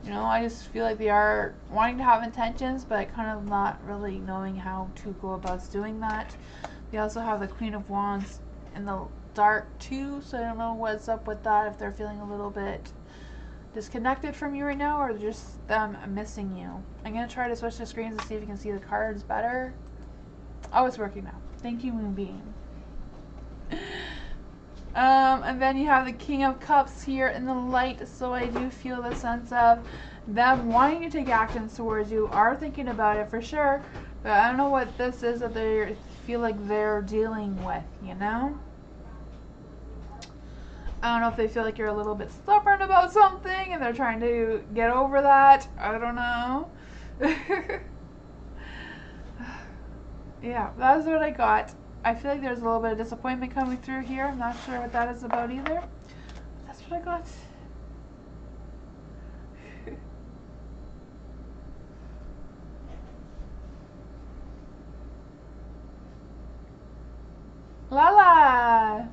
[SPEAKER 1] You know, I just feel like they are wanting to have intentions, but kind of not really knowing how to go about doing that. They also have the Queen of Wands in the dark too, so I don't know what's up with that, if they're feeling a little bit disconnected from you right now, or just them missing you. I'm going to try to switch the screens to see if you can see the cards better. Oh, it's working now. Thank you, Moonbeam. And then you have the King of Cups here in the light, so I do feel the sense of them wanting to take action towards you, are thinking about it for sure, but I don't know what this is that they feel like they're dealing with, you know? I don't know if they feel like you're a little bit stubborn about something and they're trying to get over that. I don't know. Yeah, that's what I got. I feel like there's a little bit of disappointment coming through here. I'm not sure what that is about either. That's what I got. Lala!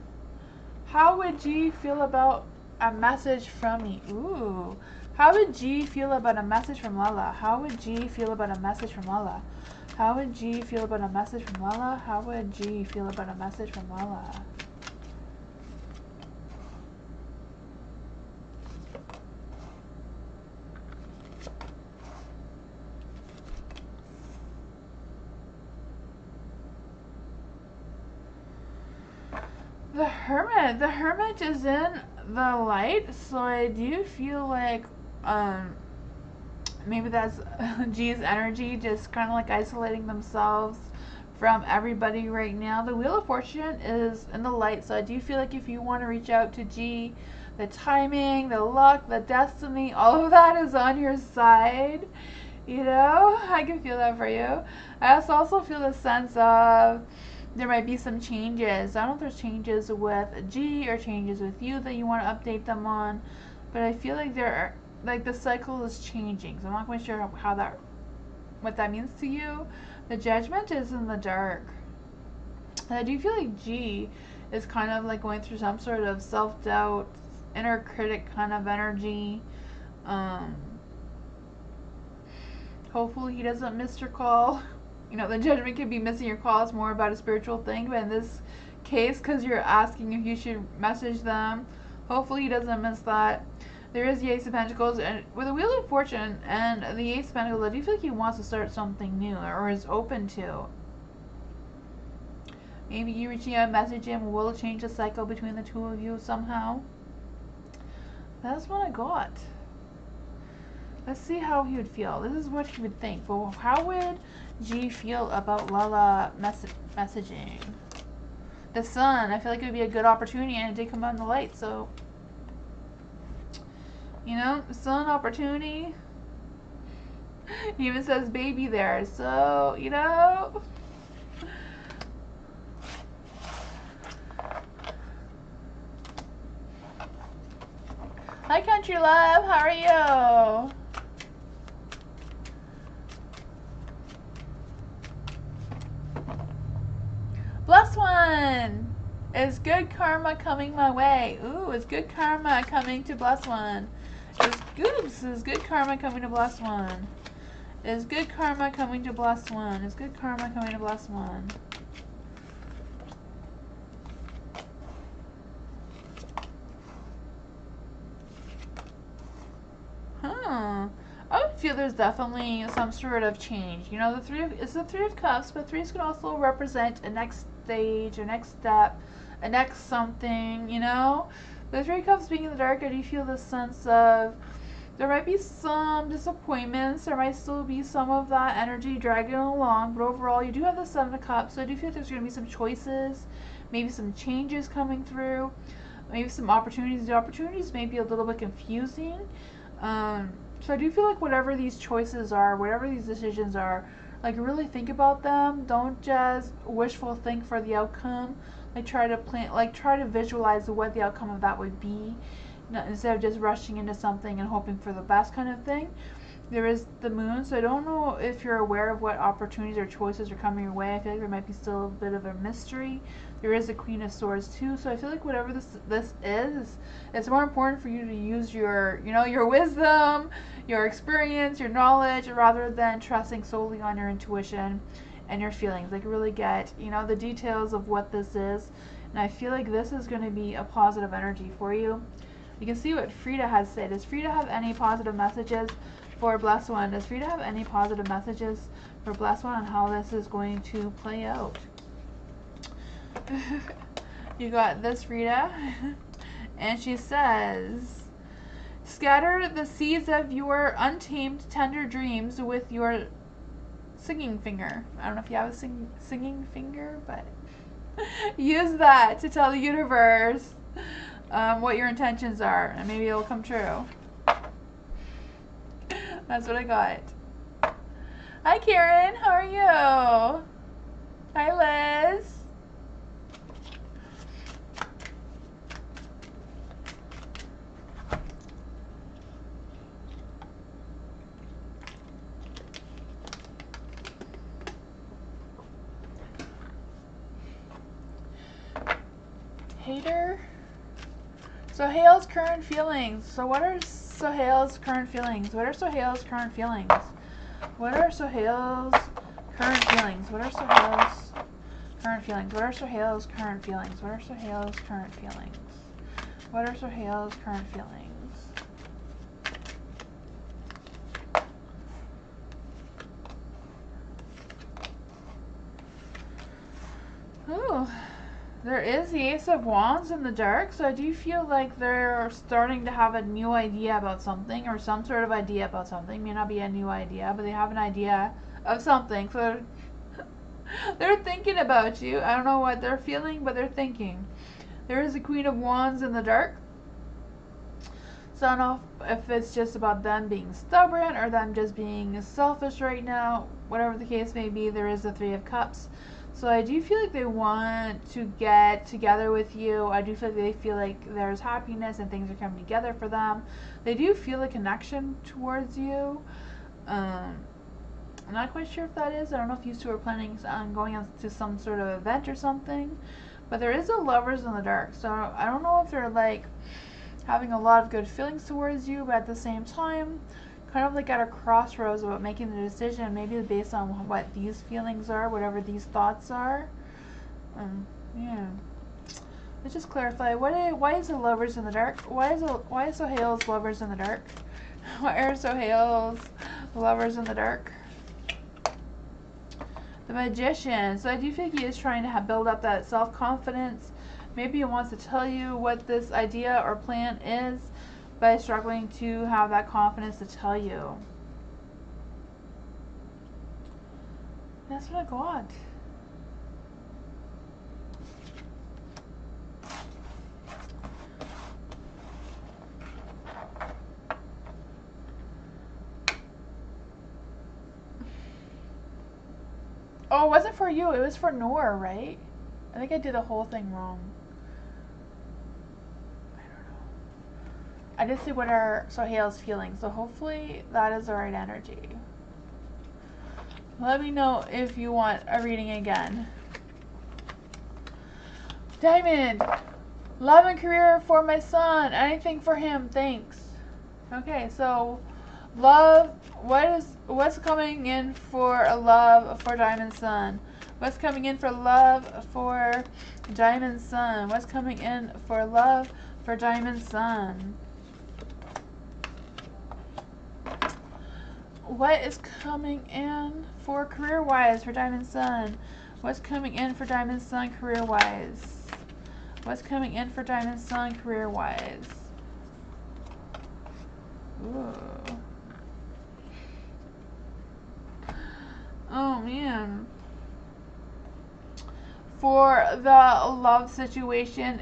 [SPEAKER 1] How would G feel about a message from me? Ooh. How would G feel about a message from Lala? How would G feel about a message from Lala? How would G feel about a message from Lala? How would G feel about a message from Lala? The Hermit. The Hermit is in the light, so I do feel like maybe that's G's energy, just kind of like isolating themselves from everybody right now. The Wheel of Fortune is in the light, so I do feel like if you want to reach out to G, the timing, the luck, the destiny, all of that is on your side. You know, I can feel that for you. I also feel the sense of there might be some changes. I don't know if there's changes with G or changes with you that you want to update them on, but I feel like there are, like, the cycle is changing, so I'm not quite sure what that means to you. The Judgment is in the dark, and I do feel like G is kind of like going through some sort of self-doubt, inner critic kind of energy. Hopefully he doesn't miss your call. You know, the Judgment could be missing your call. It's more about a spiritual thing, but in this case, because you're asking if you should message them, hopefully he doesn't miss that. There is the Ace of Pentacles, and with the Wheel of Fortune and the Ace of Pentacles, I do feel like he wants to start something new, or is open to. Maybe you reaching out, messaging him will change the cycle between the two of you somehow. That's what I got. Let's see how he would feel. This is what he would think. But how would G feel about Lala messaging? The Sun. I feel like it would be a good opportunity, and it did come out in the light. So, you know, Sun opportunity. He even says baby there. So, you know. Hi, Country Love. How are you? Blessed One. Is good karma coming my way? Ooh, is good karma coming to Blessed One? Is good karma coming to Blessed One? Is good karma coming to Blessed One? Is good karma coming to Blessed One? Huh. I would feel there's definitely some sort of change. You know, it's the Three of Cups, but threes could also represent a next stage, a next step, a next something, you know? The Three of Cups being in the dark, I do feel the sense of there might be some disappointments, there might still be some of that energy dragging along, but overall you do have the Seven of Cups, so I do feel there's going to be some choices, maybe some changes coming through, maybe some opportunities. The opportunities may be a little bit confusing. So I do feel like whatever these choices are, whatever these decisions are, like really think about them. Don't just wishful think for the outcome. Like try to visualize what the outcome of that would be, instead of just rushing into something and hoping for the best kind of thing. There is the Moon, so I don't know if you're aware of what opportunities or choices are coming your way. I feel like there might be still a bit of a mystery. There is the Queen of Swords too, so I feel like whatever this is, it's more important for you to use your, you know, your wisdom, your experience, your knowledge, rather than trusting solely on your intuition and your feelings. Like really get, you know, the details of what this is, and I feel like this is going to be a positive energy for you. You can see what Frida has said. Does Frida have any positive messages for Blessed One? Does Frida have any positive messages for Blessed One on how this is going to play out? You got this, Frida. And she says, scatter the seeds of your untamed tender dreams with your singing finger. I don't know if you have a singing finger, but use that to tell the universe what your intentions are, and maybe it'll come true. That's what I got. Hi, Karen. How are you? Hi, Liz. Hater. Sohail's current feelings. So what are Sohail's current feelings? What are Sohail's current feelings? What are Sohail's current feelings? What are Sohail's current feelings? What are Sohail's current feelings? What are Sohail's current feelings? What are Sohail's current feelings? Ooh. There is the Ace of Wands in the dark, so I do feel like they're starting to have a new idea about something, or some sort of idea about something. May not be a new idea, but they have an idea of something. So they're thinking about you. I don't know what they're feeling, but they're thinking. There is the Queen of Wands in the dark. So I don't know if it's just about them being stubborn or them just being selfish right now. Whatever the case may be, there is the Three of Cups. So I do feel like they want to get together with you. I do feel like they feel like there's happiness and things are coming together for them. They do feel a connection towards you. I'm not quite sure if that is. I don't know if you two are planning on going on to some sort of event or something. But there is a Lovers in the dark. So I don't know if they're like having a lot of good feelings towards you, but at the same time, kind of like at a crossroads about making the decision, maybe based on what these feelings are, whatever these thoughts are. Yeah. Let's just clarify. Why is the lovers in the dark? Why is Sohail's lovers in the dark? Why are Sohail's lovers in the dark? The Magician. So I do think he is trying to build up that self-confidence. Maybe he wants to tell you what this idea or plan is, but is struggling to have that confidence to tell you. That's what I got. Oh, it wasn't for you. It was for Noor, right? I think I did the whole thing wrong. I don't know. I did see what are Sohail's feeling, so hopefully that is the right energy. Let me know if you want a reading again. Diamond. Love and career for my son. Anything for him. Thanks. Okay, so love. What's coming in for love for Diamond's son? What's coming in for love for Diamond's son? What's coming in for love for Diamond's son? What is coming in for career-wise for Diamond's son? What's coming in for Diamond's son career-wise? What's coming in for Diamond's son career-wise? Ooh. Oh, man. For the love situation,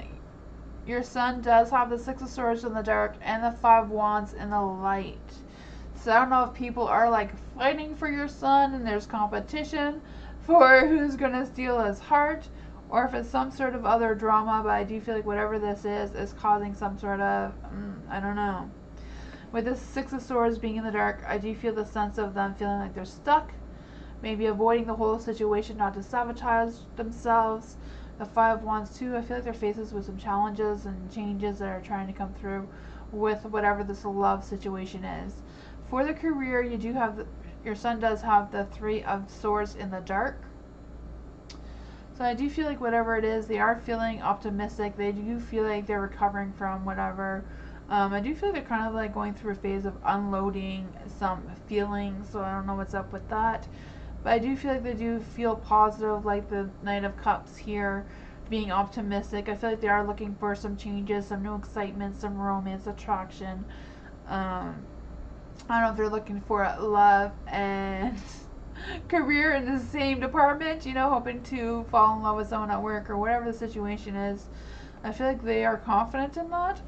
[SPEAKER 1] your son does have the Six of Swords in the dark and the Five of Wands in the light. So I don't know if people are like fighting for your son and there's competition for who's going to steal his heart, or if it's some sort of other drama, but I do feel like whatever this is causing some sort of, I don't know. With the Six of Swords being in the dark, I do feel the sense of them feeling like they're stuck, maybe avoiding the whole situation, not to sabotage themselves. The Five of Wands too, I feel like they're faced with some challenges and changes that are trying to come through with whatever this love situation is. For the career, you do have your son does have the Three of Swords in the dark. So I do feel like whatever it is, they are feeling optimistic. They do feel like they're recovering from whatever. I do feel like they're kind of like going through a phase of unloading some feelings. So I don't know what's up with that. But I do feel like they do feel positive, like the Knight of Cups here, being optimistic. I feel like they are looking for some changes, some new excitement, some romance, attraction. I don't know if they're looking for love and career in the same department, you know, hoping to fall in love with someone at work or whatever the situation is. I feel like they are confident in that,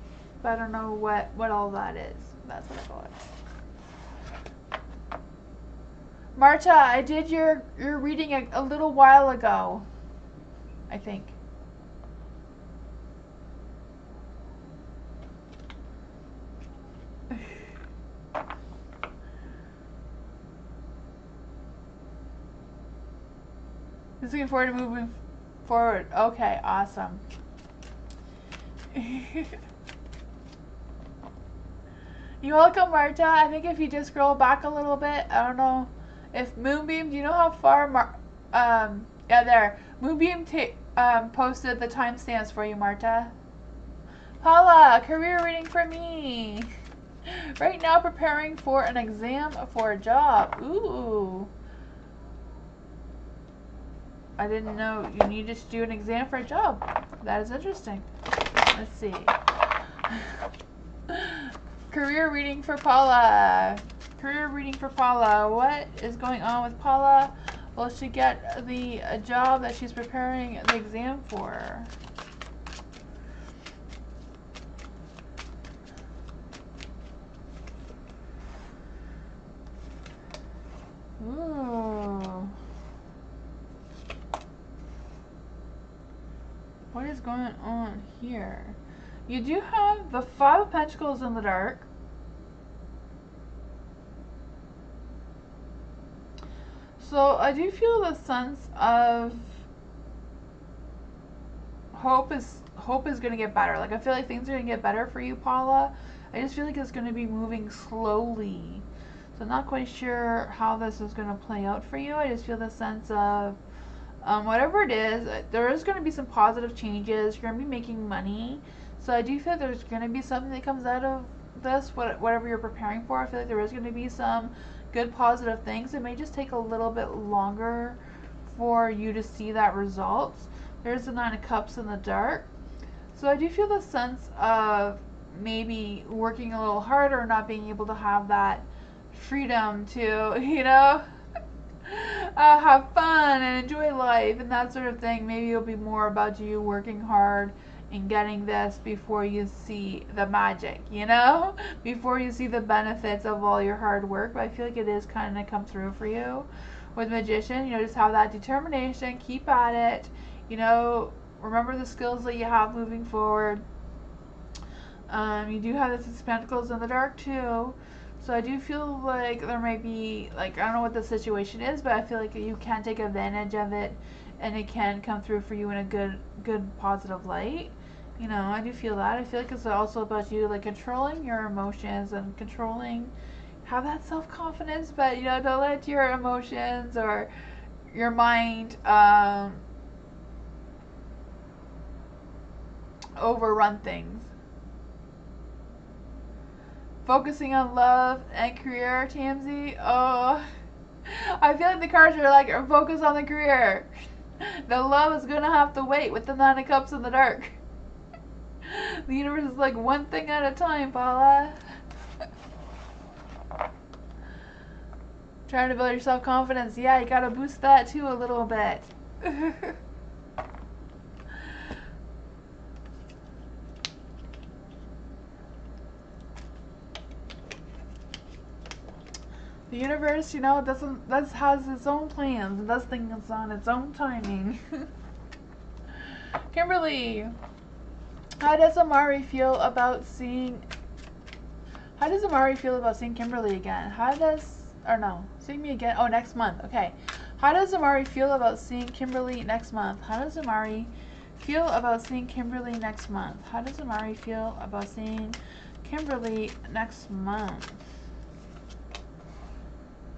[SPEAKER 1] but I don't know what all that is. That's what I got. Marta, I did your reading a little while ago, I think. Just looking forward to moving forward. Okay, awesome. You're welcome, Marta. I think if you just scroll back a little bit, I don't know if Moonbeam, do you know how far yeah, there. Moonbeam posted the timestamps for you, Marta. Paula, career reading for me. Right now preparing for an exam for a job. Ooh. I didn't know you needed to do an exam for a job. That is interesting. Let's see. Career reading for Paula. Career reading for Paula. What is going on with Paula? Will she get the job that she's preparing the exam for? Ooh. What is going on here? You do have the Five of Pentacles in the dark. So I do feel the sense of hope is going to get better. Like I feel like things are going to get better for you, Paula. I just feel like it's going to be moving slowly. So I'm not quite sure how this is going to play out for you. I just feel the sense of Whatever it is, there is going to be some positive changes. You're going to be making money. So I do feel there's going to be something that comes out of this, whatever you're preparing for. I feel like there is going to be some good positive things. It may just take a little bit longer for you to see that result. There's the Nine of Cups in the dark. So I do feel the sense of maybe working a little harder, not being able to have that freedom to, have fun and enjoy life and that sort of thing. Maybe it'll be more about you working hard and getting this before you see the magic, before you see the benefits of all your hard work. But I feel like it is kind of come through for you with Magician. Just have that determination, keep at it, remember the skills that you have moving forward. You do have the Six of Pentacles in the dark too. So I do feel like there might be, I don't know what the situation is, but I feel like you can take advantage of it and it can come through for you in a good positive light. I do feel that. I feel like it's also about you, controlling your emotions and have that self-confidence, but, don't let your emotions or your mind, overrun things. Focusing on love and career, Tamsy. Oh, I feel like the cards are focus on the career. The love is gonna have to wait with the Nine of Cups in the dark. The universe is one thing at a time, Paula. Trying to build your self-confidence. Yeah, you gotta boost that too a little bit. The universe, has its own plans and does things on its own timing. Kimberly, how does Amari feel about seeing Kimberly again? See me again. Oh, next month. Okay. How does Amari feel about seeing Kimberly next month? How does Amari feel about seeing Kimberly next month? How does Amari feel about seeing Kimberly next month?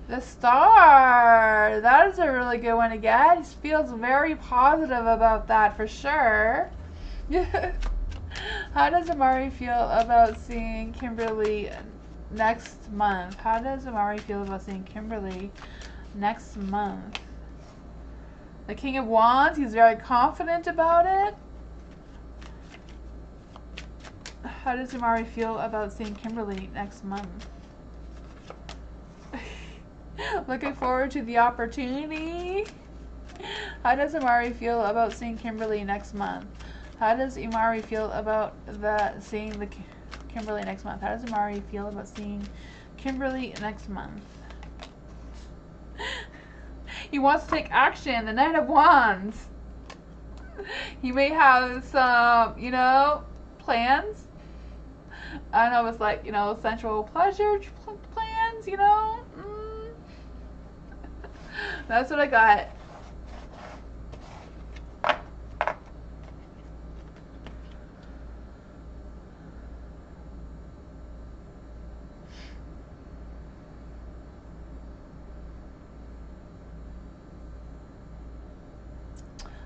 [SPEAKER 1] The Star. That is a really good one to get. He feels very positive about that for sure. How does Amari feel about seeing Kimberly next month? How does Amari feel about seeing Kimberly next month? The King of Wands. He's very confident about it. How does Amari feel about seeing Kimberly next month? Looking forward to the opportunity. How does Amari feel about seeing Kimberly next month? How does Amari feel about seeing the Kimberly next month? How does Amari feel about seeing Kimberly next month? He wants to take action. The Knight of Wands. He may have some, plans. I don't know if it's sensual pleasure plans, That's what I got.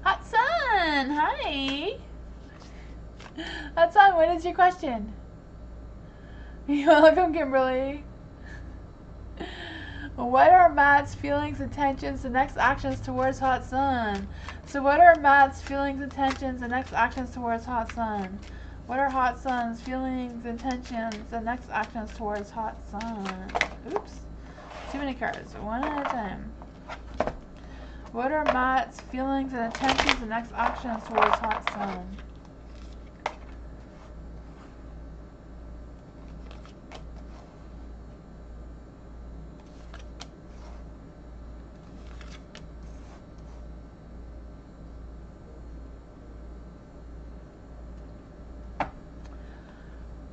[SPEAKER 1] Hot Sun, hi. Hot Sun, what is your question? You're welcome, Kimberly. What are Matt's feelings, intentions, and next actions towards Hot Sun? So what are Matt's feelings, intentions, and next actions towards Hot Sun? What are Hot Sun's feelings, intentions, and next actions towards Hot Sun? Oops. Too many cards. One at a time. What are Matt's feelings and intentions and next actions towards Hot Sun?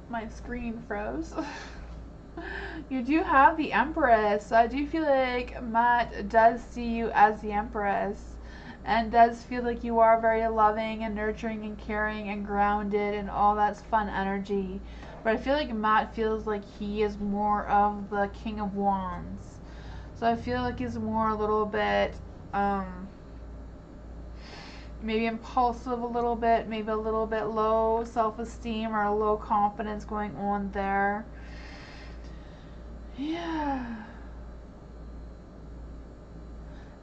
[SPEAKER 1] My screen froze. You do have the Empress. So I do feel like Matt does see you as the Empress and does feel like you are very loving and nurturing and caring and grounded and all that fun energy. But I feel like Matt feels like he is more of the King of Wands. So I feel like he's more a little bit maybe impulsive a little bit, maybe a little bit low self-esteem or low confidence going on there. Yeah.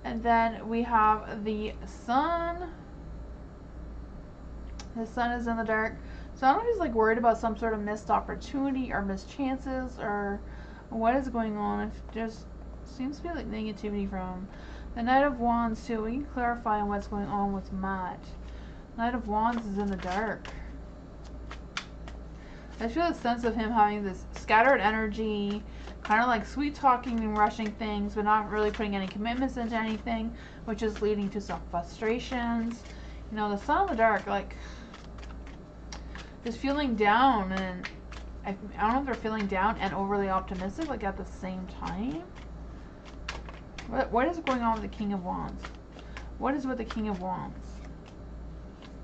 [SPEAKER 1] And then we have the sun. The sun is in the dark. So I don't know if he's like worried about some sort of missed opportunity or missed chances or what is going on. It just seems to be like negativity from him. The Knight of Wands too. We can clarify on what's going on with Matt. Knight of Wands is in the dark. I feel a sense of him having this scattered energy, kind of like sweet talking and rushing things, but not really putting any commitments into anything, which is leading to some frustrations. You know, the sun in the dark, like, just feeling down, and I don't know if they're feeling down and overly optimistic, like, at the same time. What is going on with the King of Wands? What is with the King of Wands?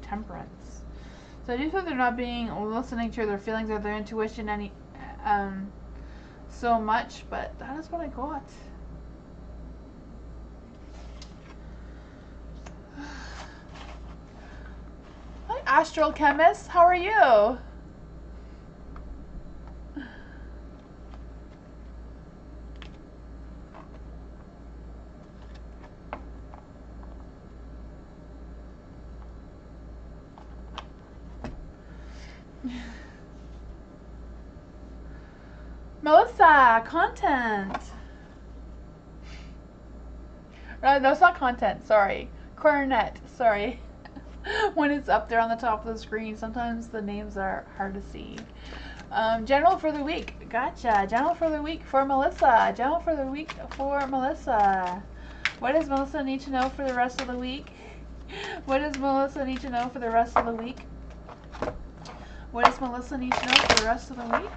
[SPEAKER 1] Temperance. So I do feel they're not listening to their feelings or their intuition so much, but that is what I got. Hi, Astral Chemist. How are you? Melissa, content. No, it's not content. Sorry. Coronet. Sorry. When it's up there on the top of the screen, sometimes the names are hard to see. General for the week. Gotcha. General for the week for Melissa. General for the week for Melissa. What does Melissa need to know for the rest of the week? What does Melissa need to know for the rest of the week? What does Melissa need to know for the rest of the week?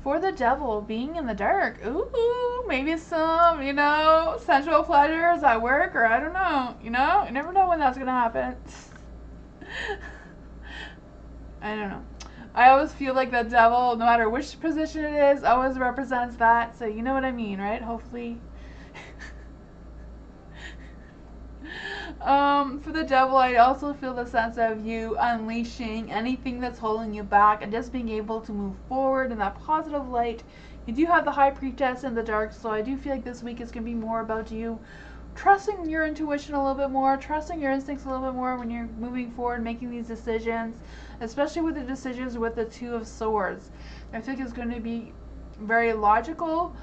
[SPEAKER 1] For the Devil, being in the dark. Ooh, maybe some, you know, sensual pleasures at work, or I don't know, you know? You never know when that's going to happen. I don't know. I always feel like the devil, no matter which position it is, always represents that. So you know what I mean, right? Hopefully. For the Devil, I also feel the sense of you unleashing anything that's holding you back and just being able to move forward in that positive light. You do have the High Priestess in the dark, so I do feel like this week is going to be more about you trusting your intuition a little bit more, trusting your instincts a little bit more when you're moving forward, making these decisions, especially with the decisions with the Two of Swords. I think it's going to be very logical.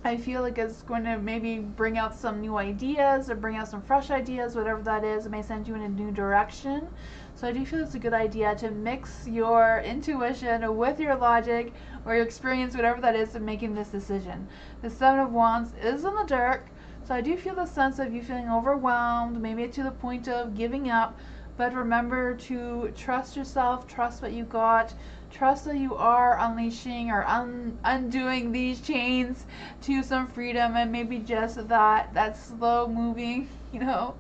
[SPEAKER 1] I feel like it's going to maybe bring out some new ideas or bring out some fresh ideas, whatever that is. It may send you in a new direction. So I do feel it's a good idea to mix your intuition with your logic or your experience, whatever that is, in making this decision. The Seven of Wands is in the dark, so I do feel the sense of you feeling overwhelmed, maybe to the point of giving up. But remember to trust yourself, trust what you got, trust that you are unleashing or undoing these chains to some freedom, and maybe just that slow moving, you know,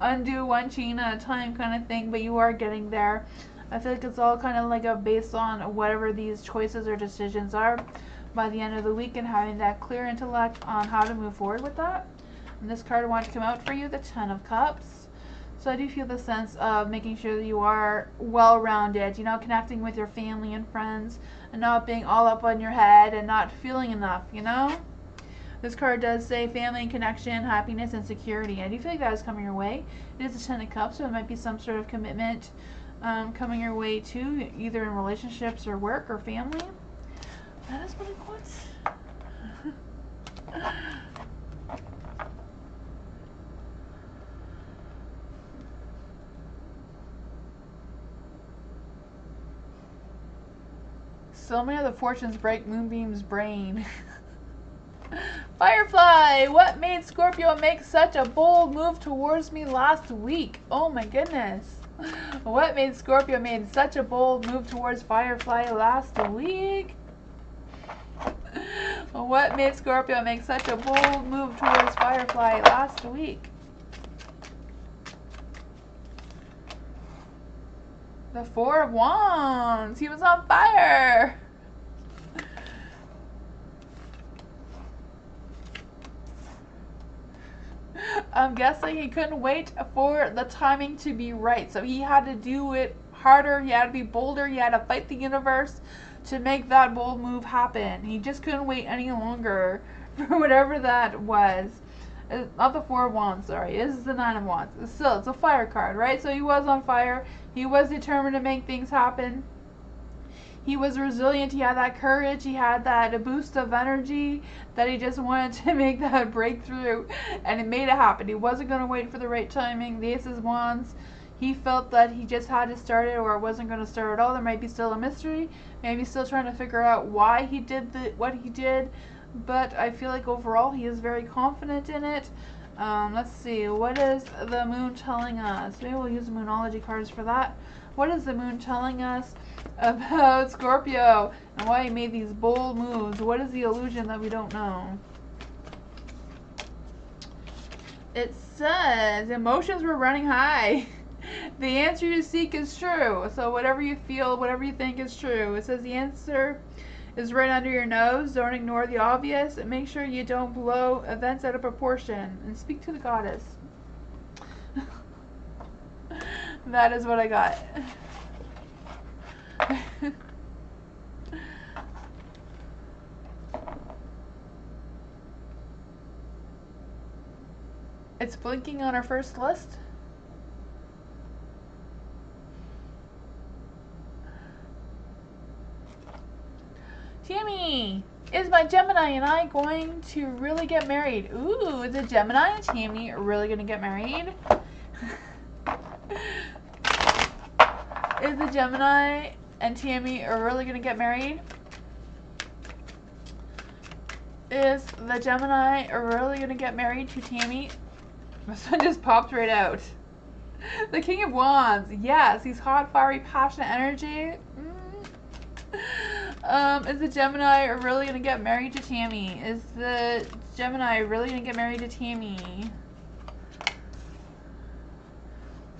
[SPEAKER 1] undo one chain at a time kind of thing, but you are getting there. I feel like it's all kind of like based on whatever these choices or decisions are by the end of the week, and having that clear intellect on how to move forward with that. And this card I want to come out for you, the Ten of Cups. So I do feel the sense of making sure that you are well-rounded, you know, connecting with your family and friends, and not being all up on your head and not feeling enough, you know? This card does say family and connection, happiness, and security. I do feel like that is coming your way. It is a Ten of Cups, so it might be some sort of commitment coming your way too, either in relationships or work or family. That is what it wants. So many of the fortunes break Moonbeam's brain. Firefly, what made Scorpio make such a bold move towards me last week? Oh my goodness. What made Scorpio make such a bold move towards Firefly last week? What made Scorpio make such a bold move towards Firefly last week? The Four of Wands. He was on fire. I'm guessing he couldn't wait for the timing to be right. So he had to do it harder. He had to be bolder. He had to fight the universe to make that bold move happen. He just couldn't wait any longer for whatever that was. It's not the Four of Wands, sorry. This is the Nine of Wands. It's a fire card, right? So he was on fire. He was determined to make things happen. He was resilient. He had that courage. He had that boost of energy that he just wanted to make that breakthrough, and it made it happen. He wasn't going to wait for the right timing. The Ace of Wands, he felt that he just had to start it, or it wasn't going to start at all. There might be still a mystery. Maybe still trying to figure out why he did what he did. But I feel like overall he is very confident in it. Let's see. What is the moon telling us? Maybe we'll use the Moonology cards for that. What is the moon telling us about Scorpio and why he made these bold moves? What is the illusion that we don't know? It says emotions were running high. The answer you seek is true. So whatever you feel, whatever you think is true. It says the answer is right under your nose. Don't ignore the obvious, and make sure you don't blow events out of proportion. And speak to the goddess. That is what I got. It's blinking on our first list. Tammy, is my Gemini and I going to really get married? Ooh, is a Gemini and Tammy really going to get married? Is the Gemini and Tammy really going to get married? Is the Gemini really going to get married to Tammy? This one just popped right out. The King of Wands. Yes, he's hot, fiery, passionate energy. Is the Gemini really going to get married to Tammy? Is the Gemini really going to get married to Tammy?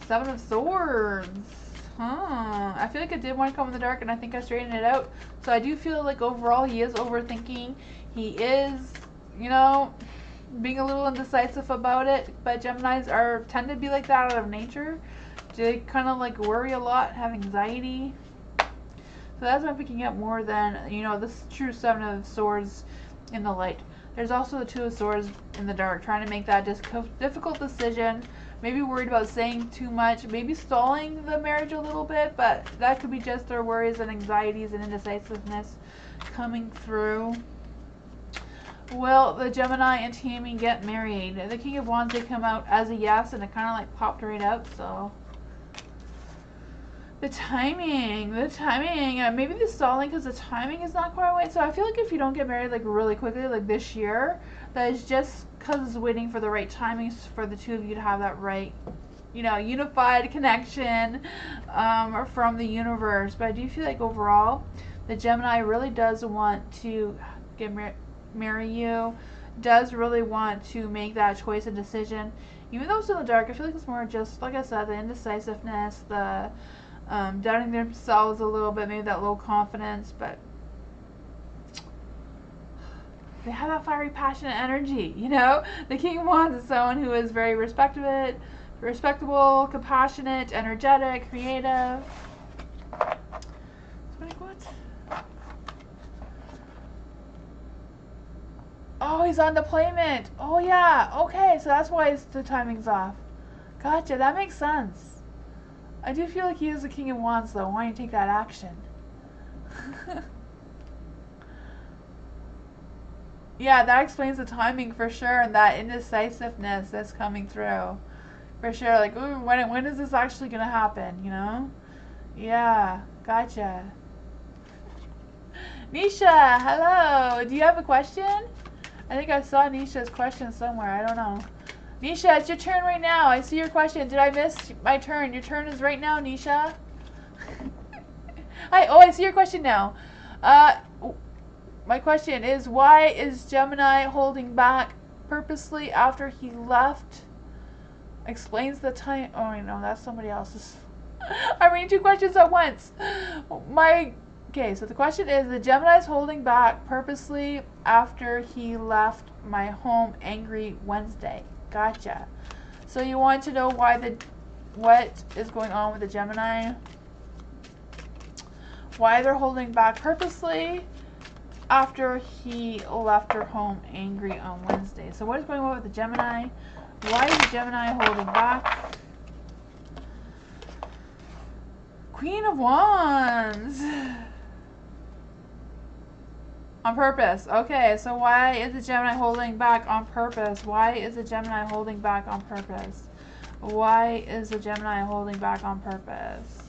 [SPEAKER 1] Seven of Swords. I feel like I did want to come in the dark, and I think I straightened it out. So I do feel like overall he is overthinking. He is, you know, being a little indecisive about it. But Geminis tend to be like that out of nature. They kind of like worry a lot, have anxiety. So that's what I'm picking up more than, you know, this true Seven of Swords in the light. There's also the Two of Swords in the dark, trying to make that difficult decision. Maybe worried about saying too much, maybe stalling the marriage a little bit, but that could be just their worries and anxieties and indecisiveness coming through. Will the Gemini and Tammy get married? The King of Wands did come out as a yes, and it kind of like popped right out, so. The timing, maybe the stalling because the timing is not quite right. So I feel like if you don't get married like really quickly, like this year, that is just because it's waiting for the right timings for the two of you to have that right, you know, unified connection from the universe. But I do feel like overall, the Gemini really does want to marry you, does really want to make that choice and decision. Even though it's in the dark, I feel like it's more just, like I said, the indecisiveness, the doubting themselves a little bit, maybe that low confidence, but they have that fiery, passionate energy, you know? The King of Wands is someone who is very respectable, compassionate, energetic, creative. What? Oh, he's on deployment. Oh, yeah. Okay, so that's why the timing's off. Gotcha. That makes sense. I do feel like he is the King of Wands, though. Why don't you take that action? Yeah, that explains the timing for sure, and that indecisiveness that's coming through. For sure, like, ooh, when is this actually going to happen, you know? Yeah, gotcha. Nisha, hello. Do you have a question? I think I saw Nisha's question somewhere. I don't know. Nisha, it's your turn right now. I see your question. Did I miss my turn? Your turn is right now, Nisha. I see your question now. My question is, why is Gemini holding back purposely after he left? Explains the time. Oh, no, that's somebody else's. I'm reading 2 questions at once. Okay, so the question is, the Gemini's holding back purposely after he left my home angry Wednesday. Gotcha. So you want to know what is going on with the Gemini? Why they're holding back purposely after he left her home angry on Wednesday. So what is going on with the Gemini? Why is the Gemini holding back? Queen of Wands. On purpose. Okay, so why is the Gemini holding back on purpose? Why is the Gemini holding back on purpose? Why is the Gemini holding back on purpose?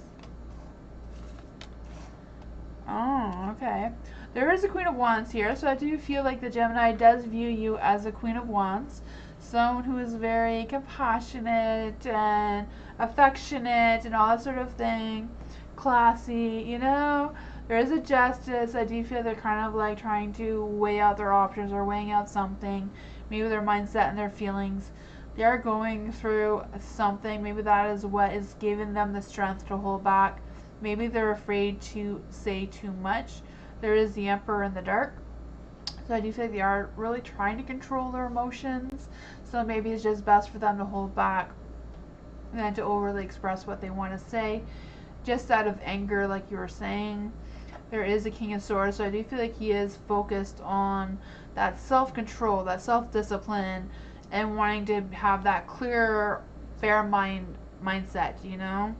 [SPEAKER 1] Oh, okay. There is a Queen of Wands here, so I do feel like the Gemini does view you as a Queen of Wands. Someone who is very compassionate and affectionate and all that sort of thing. Classy, you know? There is a Justice. I do feel they're kind of like trying to weigh out their options or weighing out something. Maybe their mindset and their feelings. They are going through something. Maybe that is what is giving them the strength to hold back. Maybe they're afraid to say too much. There is the Emperor in the dark. So I do feel like they are really trying to control their emotions. So maybe it's just best for them to hold back than to overly express what they want to say. Just out of anger, like you were saying. There is a King of Swords. So I do feel like he is focused on that self-control, that self-discipline, and wanting to have that clear, fair mindset, you know?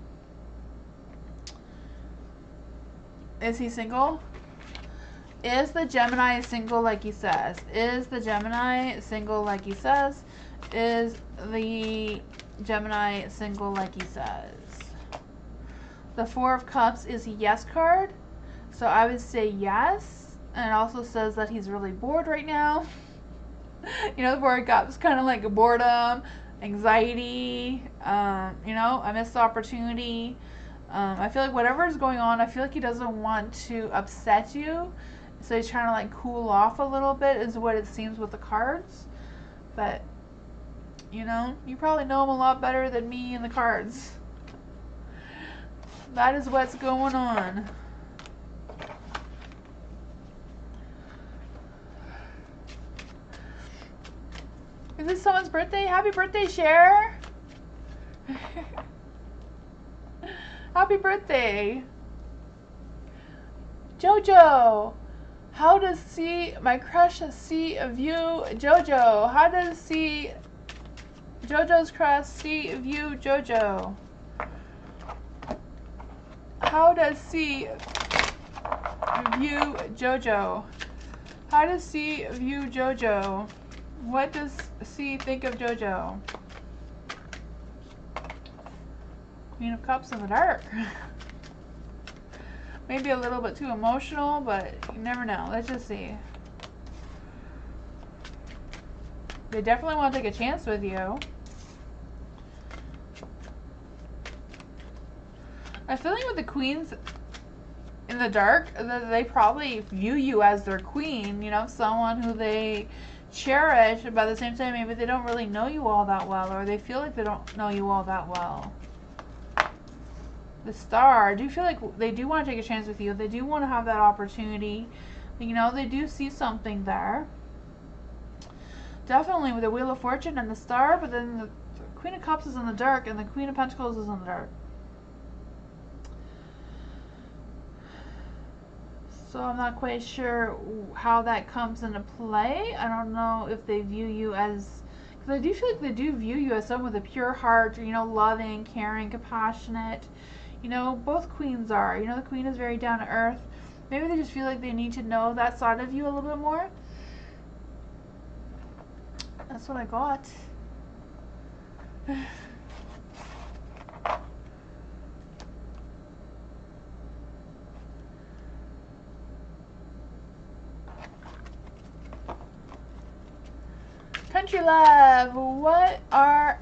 [SPEAKER 1] Is he single? Is the Gemini single like he says? Is the Gemini single like he says? Is the Gemini single like he says? The Four of Cups is a yes card. So I would say yes. And it also says that he's really bored right now. You know, the Four of Cups kind of like a boredom, anxiety, you know, a missed opportunity. I feel like whatever is going on, I feel like he doesn't want to upset you. So he's trying to like cool off a little bit is what it seems with the cards. But, you know, you probably know him a lot better than me and the cards. That is what's going on. Is this someone's birthday? Happy birthday, Cher! Happy birthday! Jojo! How does my crush see a view? Jojo! How does Jojo's crush see view Jojo? How does view Jojo? How does view Jojo? What does think of Jojo? Queen of Cups in the dark. Maybe a little bit too emotional, but you never know. Let's just see. They definitely want to take a chance with you. I'm feeling with the queens in the dark that they probably view you as their queen, you know, someone who they cherish, but at the same time maybe they don't really know you all that well, or they feel like they don't know you all that well. The Star, I do feel like they do want to take a chance with you. They do want to have that opportunity. You know, they do see something there. Definitely with the Wheel of Fortune and the Star, but then the Queen of Cups is in the dark and the Queen of Pentacles is in the dark. So I'm not quite sure how that comes into play. I don't know if they view you as, because I do feel like they do view you as someone with a pure heart, you know, loving, caring, compassionate. You know, both queens are. You know, the queen is very down to earth. Maybe they just feel like they need to know that side of you a little bit more. That's what I got. Country Love, what are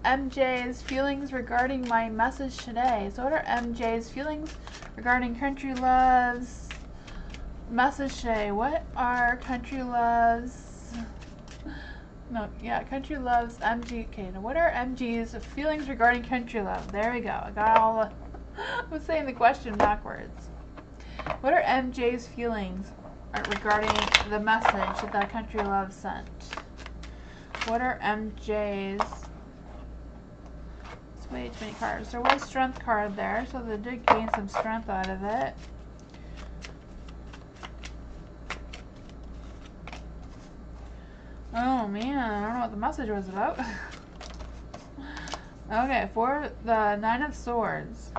[SPEAKER 1] MJ's feelings regarding my message today? So what are MJ's feelings regarding Country Love's message today? What are Country Love's, Country Love's MG, okay, now what are MG's feelings regarding Country Love? There we go, I got all the I'm saying the question backwards. What are MJ's feelings regarding the message that Country Love sent? What are MJ's... It's way too many cards. There was strength card there, so they did gain some strength out of it. Oh man, I don't know what the message was about. Okay, for the Nine of Swords.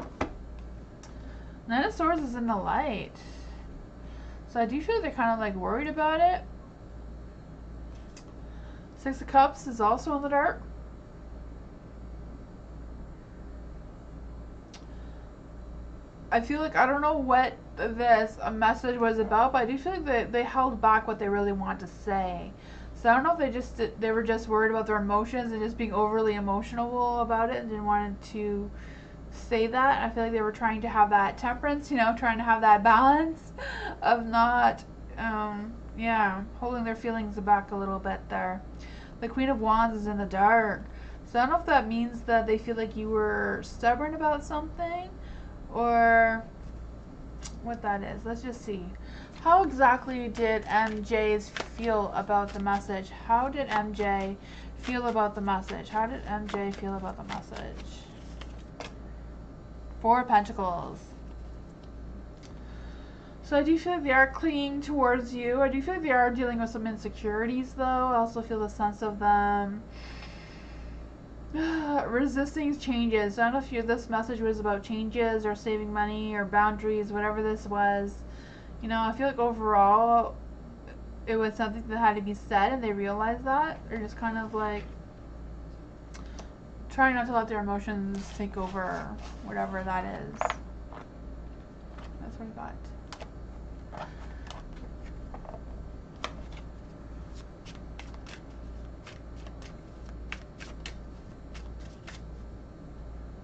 [SPEAKER 1] Nine of Swords is in the light. So I do feel like they're kind of like worried about it. Six of Cups is also in the dark. I feel like I don't know what this message was about, but I do feel like they held back what they really wanted to say. So I don't know if they were just worried about their emotions and just being overly emotional about it and didn't want to say that. I feel like they were trying to have that temperance, you know, trying to have that balance of not, yeah, holding their feelings back a little bit there. The Queen of Wands is in the dark. So I don't know if that means that they feel like you were stubborn about something or what that is. Let's just see. How exactly did MJ feel about the message? How did MJ feel about the message? How did MJ feel about the message? Four of Pentacles. So I do feel like they are clinging towards you. I do feel like they are dealing with some insecurities though. I also feel the sense of them resisting changes. I don't know if this message was about changes or saving money or boundaries, whatever this was. You know, I feel like overall it was something that had to be said and they realized that. They're just kind of like trying not to let their emotions take over, whatever that is. That's what I got.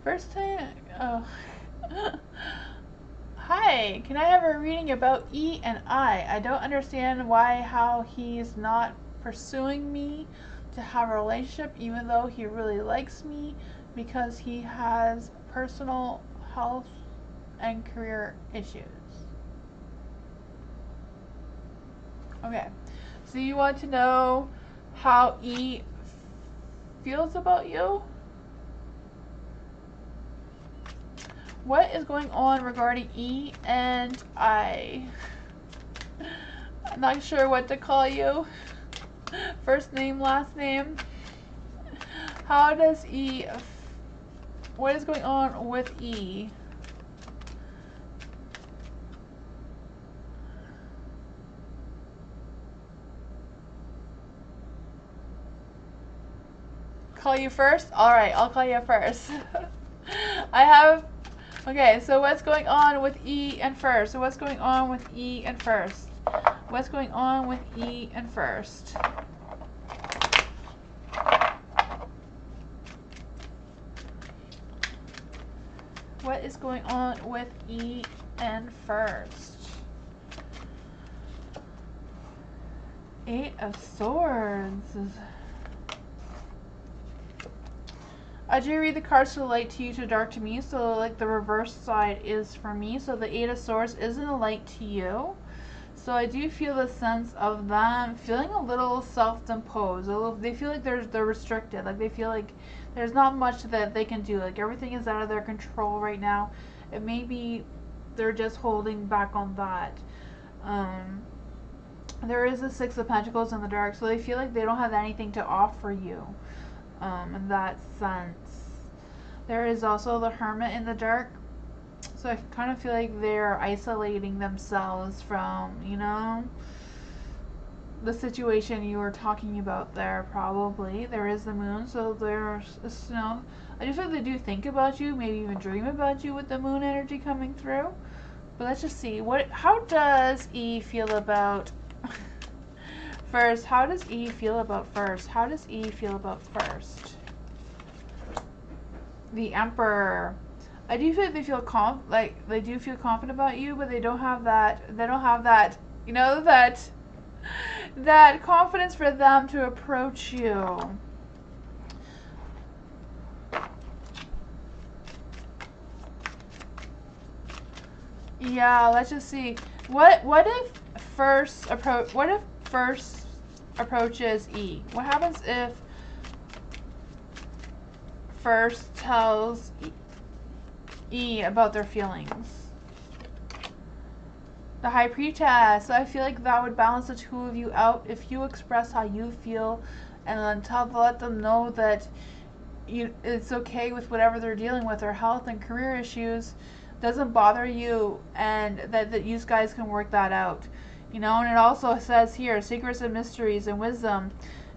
[SPEAKER 1] First time, oh. Hi, can I have a reading about E and I? I don't understand how he's not pursuing me to have a relationship even though he really likes me because he has personal health and career issues. Okay, so you want to know how E feels about you? What is going on regarding E and I? I'm not sure what to call you. First name, last name. How does E... What is going on with E? Call you first? Alright, I'll call you first. I have... Okay, so what's going on with E and first? So what's going on with E and first? What's going on with E and first? What is going on with E and first? Eight of Swords. I do read the cards to the light to you, to dark to me, so like the reverse side is for me. So the Eight of Swords is in the light to you. So I do feel the sense of them feeling a little self-imposed. They feel like they're restricted. Like they feel like there's not much that they can do. Like everything is out of their control right now. It may be they're just holding back on that. There is a Six of Pentacles in the dark, so they feel like they don't have anything to offer you. In that sense. There is also the Hermit in the dark, so I kind of feel like they're isolating themselves from, you know, the situation you were talking about there. Probably there is the Moon, so there's, you know, I just feel like they do think about you, maybe even dream about you with the Moon energy coming through. But let's just see, how does E feel about first? How does E feel about first? How does E feel about first? The Emperor. I do feel like they feel they do feel confident about you, but they don't have that. They don't have that. You know, that confidence for them to approach you. Yeah, let's just see. What if first approaches E? What happens if first tells E about their feelings? The High Priestess. So I feel like that would balance the two of you out if you express how you feel and then let them know that it's okay with whatever they're dealing with, their health and career issues doesn't bother you, and that you guys can work that out. And it also says here secrets and mysteries and wisdom,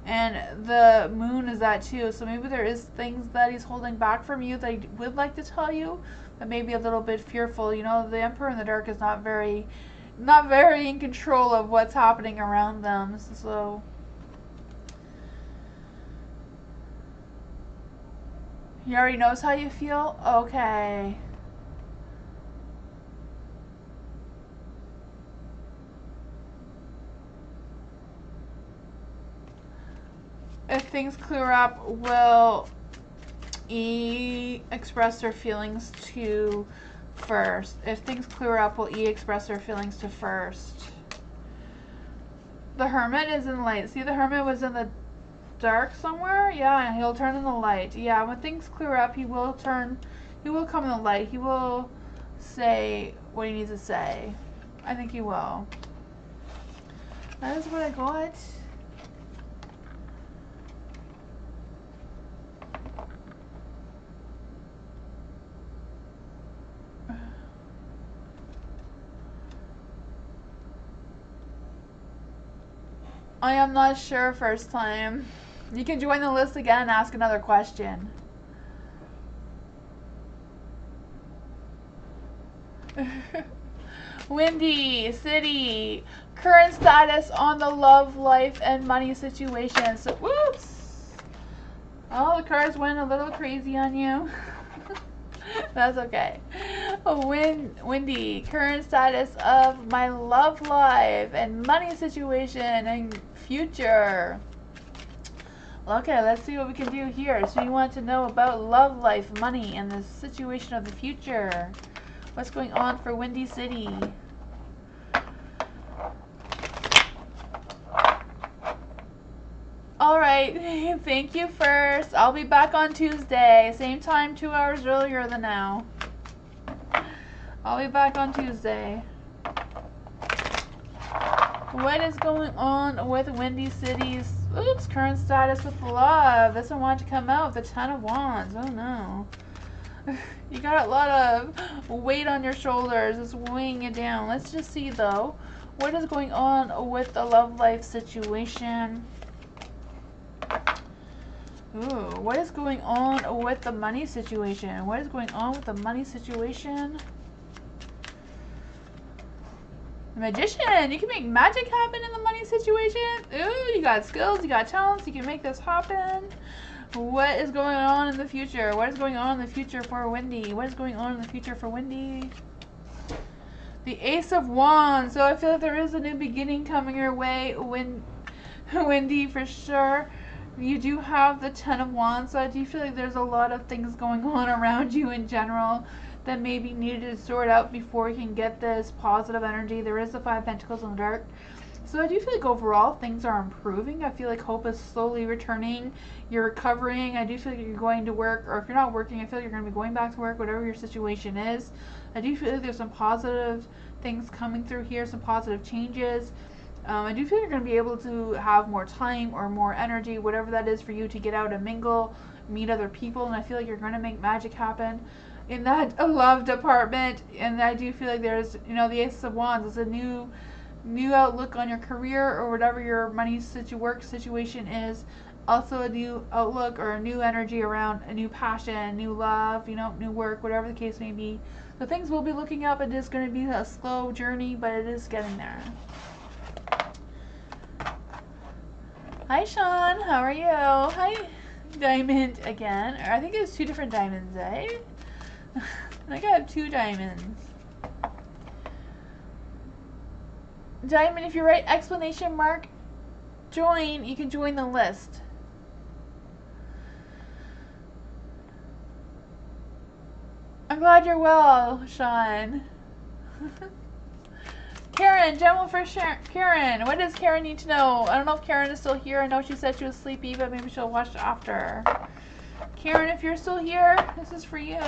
[SPEAKER 1] and the moon is that too. So maybe there is things that he's holding back from you that he would like to tell you, but maybe a little bit fearful. The Emperor in the Dark is not very in control of what's happening around them. So he already knows how you feel? Okay. If things clear up, will E express their feelings to first? If things clear up, will E express their feelings to first? The Hermit is in light. See, the Hermit was in the dark somewhere? Yeah, and he'll turn in the light. Yeah, when things clear up, he will come in the light. He will say what he needs to say. I think he will. That is what I got. I am not sure first time. You can join the list again and ask another question. Windy City. Current status on the love life and money situation. So, whoops. Oh, the cards went a little crazy on you. That's okay. Windy, current status of my love life and money situation and future. Okay, let's see what we can do here. So you want to know about love life, money, and the situation of the future. What's going on for Windy City? Alright, thank you first. I'll be back on Tuesday. Same time, 2 hours earlier than now. I'll be back on Tuesday. What is going on with Windy City's current status with love? This one wanted to come out with the 10 of Wands. Oh no. You got a lot of weight on your shoulders. It's weighing you down. Let's just see though. What is going on with the love life situation? Ooh, what is going on with the money situation? What is going on with the money situation? The Magician. You can make magic happen in the money situation. Ooh, you got skills, you got talents, you can make this happen. What is going on in the future? What is going on in the future for Windy? What is going on in the future for Windy? The Ace of Wands. So I feel like there is a new beginning coming your way, Windy, for sure. You do have the 10 of Wands, so I do feel like there's a lot of things going on around you in general that maybe needed to sort out before you can get this positive energy. There is the 5 of Pentacles in the dark. So I do feel like overall things are improving. I feel like hope is slowly returning. You're recovering. I do feel like you're going to work, or if you're not working, I feel like you're going to be going back to work, whatever your situation is. I do feel like there's some positive things coming through here, some positive changes. I do feel you're going to be able to have more time or more energy, whatever that is for you, to get out and mingle, meet other people, and I feel like you're going to make magic happen in that love department. And I do feel like there's, the Ace of Wands is a new outlook on your career or whatever your money work situation is. Also a new outlook or a new energy around a new passion, new love, new work, whatever the case may be. So things will be looking up. It is going to be a slow journey, but it is getting there. Hi Sean, how are you? Hi Diamond again. Or I think there's 2 different diamonds, eh? I think I have 2 diamonds. Diamond, if you write exclamation mark join, you can join the list. I'm glad you're well, Sean. Karen, Gemma for Karen. What does Karen need to know? I don't know if Karen is still here. I know she said she was sleepy, but maybe she'll watch after. Karen, if you're still here, this is for you.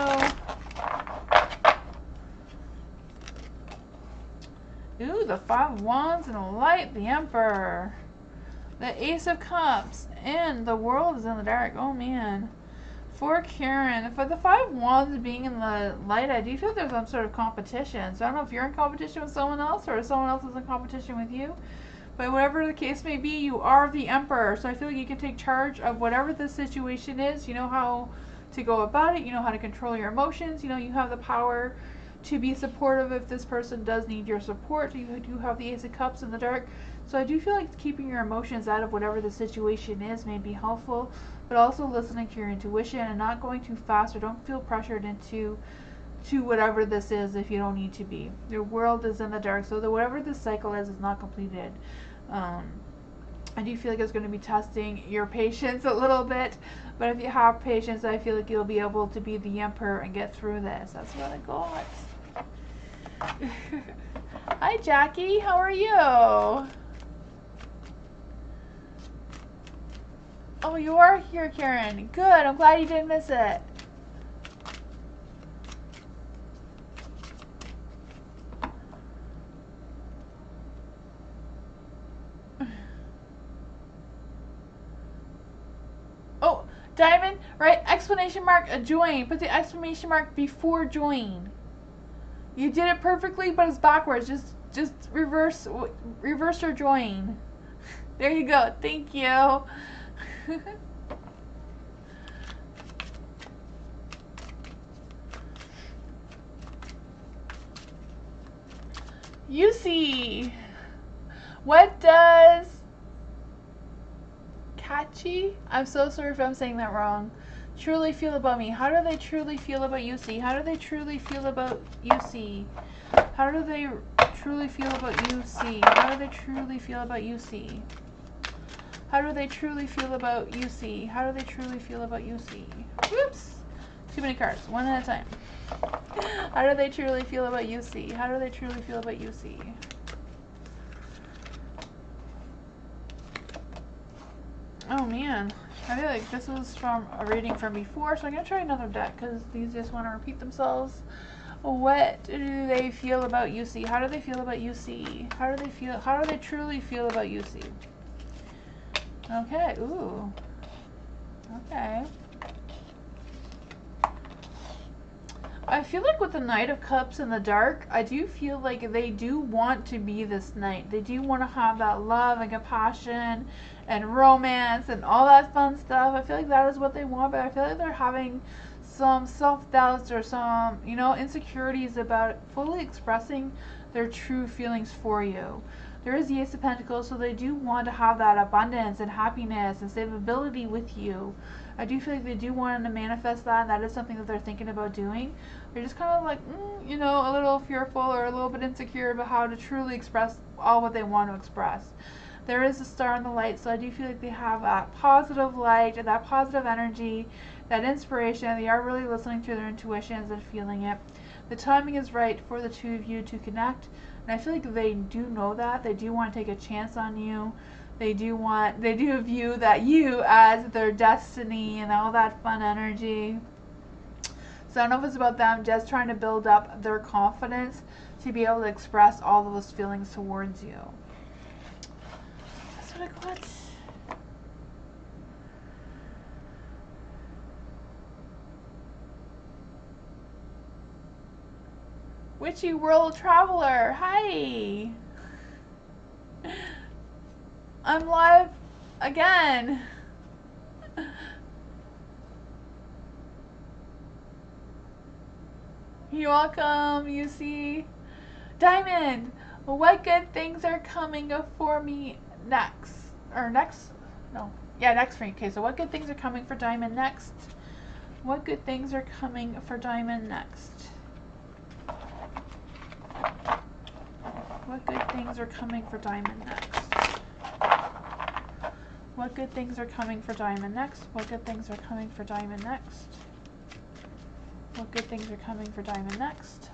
[SPEAKER 1] Ooh, the 5 of Wands and the Light, the Emperor. The Ace of Cups, and the World is in the dark. Oh, man. For Karen, for the 5 of Wands being in the light, I do feel there's some sort of competition. So I don't know if you're in competition with someone else or if someone else is in competition with you. But whatever the case may be, you are the Emperor. So I feel like you can take charge of whatever the situation is. You know how to go about it. You know how to control your emotions. You know you have the power to be supportive if this person does need your support. You do have the Ace of Cups in the dark. So I do feel like keeping your emotions out of whatever the situation is may be helpful, but also listening to your intuition and not going too fast, or don't feel pressured into whatever this is if you don't need to be. Your world is in the dark, so that whatever this cycle is not completed. I do feel like it's going to be testing your patience a little bit, but if you have patience, I feel like you'll be able to be the Emperor and get through this. That's what I got. Hi Jackie, how are you? Oh, you are here, Karen. Good, I'm glad you didn't miss it. Oh, Diamond, right? Exclamation mark, join. Put the exclamation mark before join. You did it perfectly, but it's backwards. Just reverse or join. There you go. Thank you. You see, what does Kachi? I'm so sorry if I'm saying that wrong. Truly feel about me. How do they truly feel about you? See? How do they truly feel about you? See? How do they truly feel about you? See? How do they truly feel about you? See? How do they truly feel about you? See? How do they truly feel about you? See? Whoops! Too many cards. One at a time. How do they truly feel about you? See? How do they truly feel about you? See? Oh man. I feel like this was from a reading from before, so I'm going to try another deck because these just want to repeat themselves. What do they feel about you? See? How do they feel about you? See? How do they feel? How do they truly feel about you? See? Okay. Ooh. Okay. I feel like with the Knight of Cups in the dark, I do feel like they do want to be this knight. They do want to have that love and compassion and romance and all that fun stuff. I feel like that is what they want, but I feel like they're having some self-doubts or some, you know, insecurities about fully expressing their true feelings for you. There is the Ace of Pentacles, so they do want to have that abundance and happiness and stability with you. I do feel like they do want to manifest that, and that is something that they're thinking about doing. They're just kind of like, you know, a little fearful or a little bit insecure about how to truly express all what they want to express. There is a star in the light, so I do feel like they have that positive light and that positive energy, that inspiration. They are really listening to their intuitions and feeling it. The timing is right for the two of you to connect, and I feel like they do know that. They do want to take a chance on you. They do view that you as their destiny and all that fun energy. So I don't know if it's about them just trying to build up their confidence to be able to express all of those feelings towards you. That's what I got. Witchy World Traveler, hi! I'm live again. You're welcome, you see. Diamond, what good things are coming for me next? Or next? No. Yeah, next for you. Okay, so what good things are coming for Diamond next? What good things are coming for Diamond next? What good things are coming for Diamond next? What good things are coming for Diamond next? What good things are coming for Diamond next? What good things are coming for Diamond next?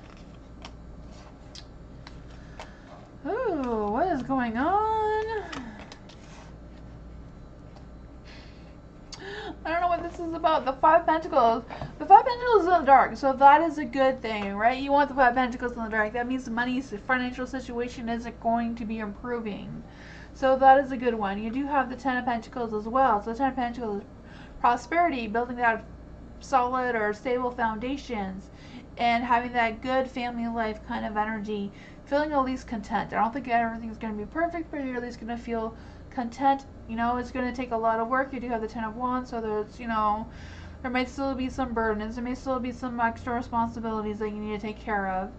[SPEAKER 1] going on? I don't know what this is about. The Five of Pentacles. The Five of Pentacles is in the dark, so that is a good thing, right? You want the Five of Pentacles in the dark. That means the money's financial situation isn't going to be improving. So that is a good one. You do have the Ten of Pentacles as well. So the Ten of Pentacles is prosperity, building that solid or stable foundations, and having that good family life kind of energy. Feeling at least content. I don't think everything's going to be perfect, but you're at least going to feel content. You know, it's going to take a lot of work. You do have the Ten of Wands, so there's, you know, there might still be some burdens. There may still be some extra responsibilities that you need to take care of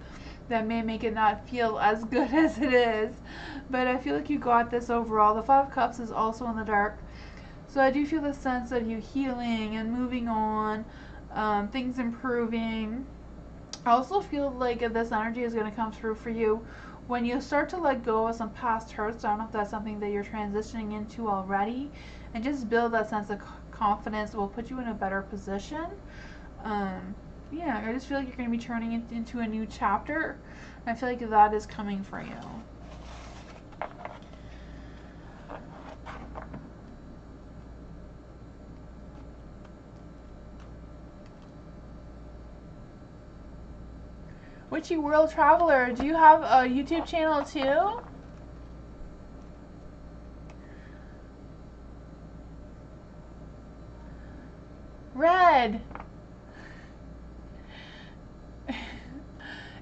[SPEAKER 1] that may make it not feel as good as it is. But I feel like you got this overall. The Five of Cups is also in the dark. So I do feel the sense of you healing and moving on, things improving. I also feel like this energy is going to come through for you when you start to let go of some past hurts. I don't know if that's something that you're transitioning into already, and just build that sense of confidence that will put you in a better position. Yeah, I just feel like you're going to be turning into a new chapter. I feel like that is coming for you. Witchy World Traveler, do you have a YouTube channel too? Red.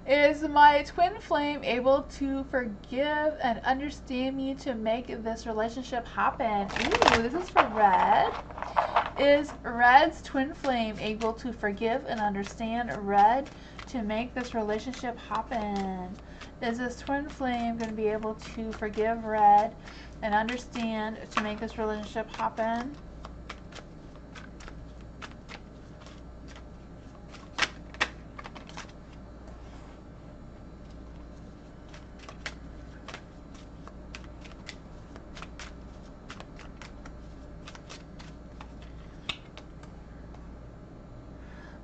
[SPEAKER 1] Is my twin flame able to forgive and understand me to make this relationship happen? Ooh, this is for Red. Is Red's twin flame able to forgive and understand Red to make this relationship happen? Is this twin flame going to be able to forgive Red and understand to make this relationship happen?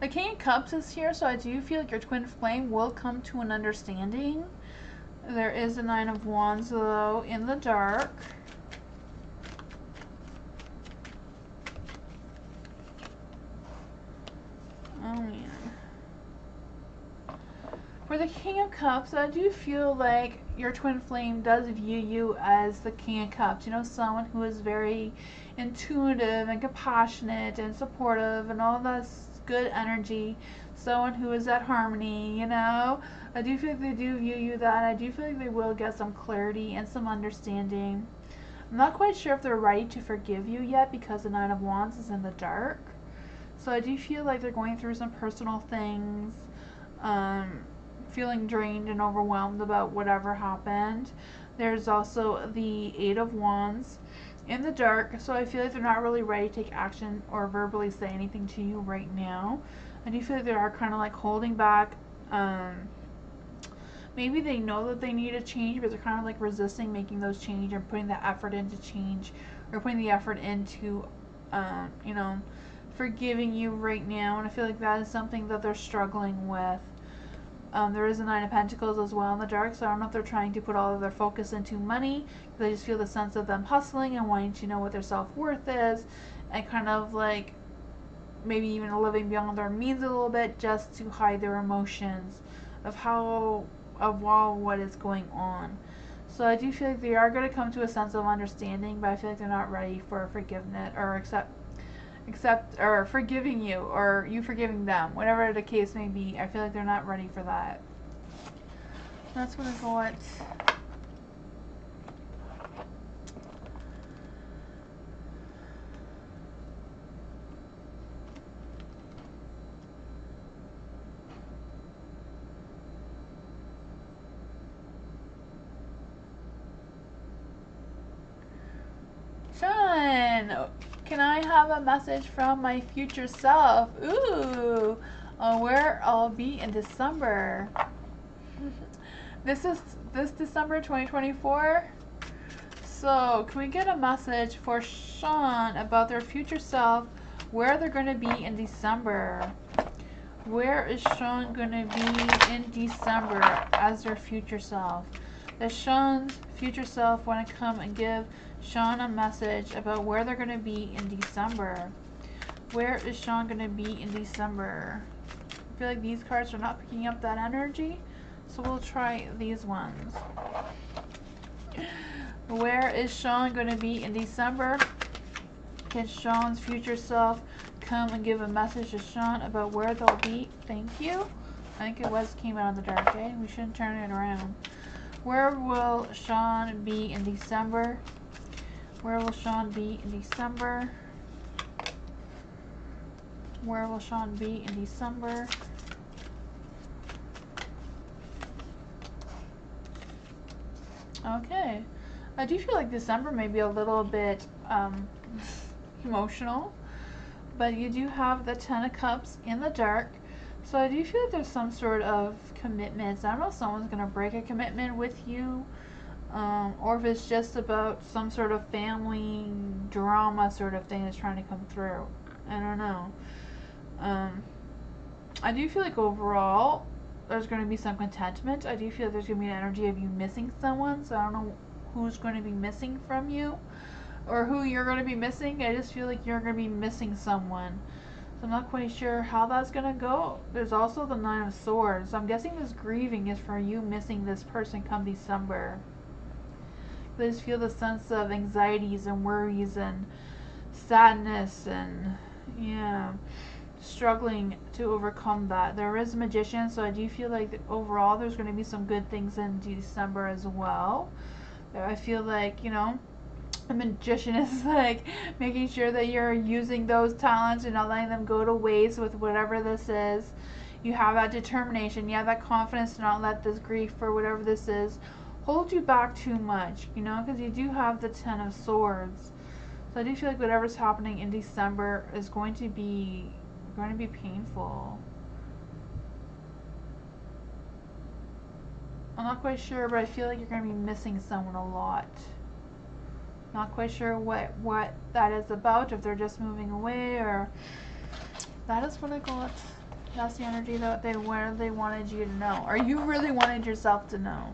[SPEAKER 1] The King of Cups is here, so I do feel like your twin flame will come to an understanding. There is the Nine of Wands, though, in the dark. Oh, man. For the King of Cups, I do feel like your twin flame does view you as the King of Cups. You know, someone who is very intuitive and compassionate and supportive and all that good energy, someone who is at harmony, you know. I do feel like they do view you that. I do feel like they will get some clarity and some understanding. I'm not quite sure if they're ready to forgive you yet because the Nine of Wands is in the dark. So I do feel like they're going through some personal things, feeling drained and overwhelmed about whatever happened. There's also the Eight of Wands in the dark, so I feel like they're not really ready to take action or verbally say anything to you right now. I do feel like they are kind of like holding back. Maybe they know that they need a change, but they're kind of like resisting making those changes or putting the effort into change, or putting the effort into, you know, forgiving you right now. And I feel like that is something that they're struggling with. There is a Nine of Pentacles as well in the dark, so I don't know if they're trying to put all of their focus into money, because I just feel the sense of them hustling and wanting to know what their self-worth is, and kind of like maybe even living beyond their means a little bit just to hide their emotions of what is going on. So I do feel like they are going to come to a sense of understanding, but I feel like they're not ready for forgiveness or accept or forgiving you, or you forgiving them, whatever the case may be. I feel like they're not ready for that. That's what I got. Sean, can I have a message from my future self? Ooh, on where I'll be in December. This December 2024. So, can we get a message for Sean about their future self, where they're going to be in December? Where is Sean going to be in December as their future self? Does Sean's future self want to come and give Sean a message about where they're going to be in December? Where is Sean going to be in December? I feel like these cards are not picking up that energy, so we'll try these ones. Where is Sean going to be in December? Can Sean's future self come and give a message to Sean about where they'll be? Thank you. I think it came out of the dark, eh? We shouldn't turn it around. Where will Sean be in December? Where will Sean be in December? Where will Sean be in December? Okay. I do feel like December may be a little bit emotional, but you do have the Ten of Cups in the dark, so I do feel like there's some sort of commitments. I don't know if someone's going to break a commitment with you, or if it's just about some sort of family drama sort of thing that's trying to come through. I don't know. I do feel like overall there's going to be some contentment. I do feel like there's going to be an energy of you missing someone, so I don't know who's going to be missing from you or who you're going to be missing. I just feel like you're going to be missing someone, so I'm not quite sure how that's going to go. There's also the Nine of Swords, so I'm guessing this grieving is for you missing this person come December. I just feel the sense of anxieties and worries and sadness and yeah, struggling to overcome that. There is a Magician, so I do feel like overall there's going to be some good things in December as well. I feel like, you know, a Magician is like making sure that you're using those talents and not letting them go to waste with whatever this is. You have that determination, you have that confidence to not let this grief or whatever this is hold you back too much, you know, because you do have the Ten of Swords. So I do feel like whatever's happening in December is going to be painful. I'm not quite sure, but I feel like you're going to be missing someone a lot. Not quite sure what that is about, if they're just moving away, or that is what I got. That's the energy that they wanted you to know, or you really wanted yourself to know.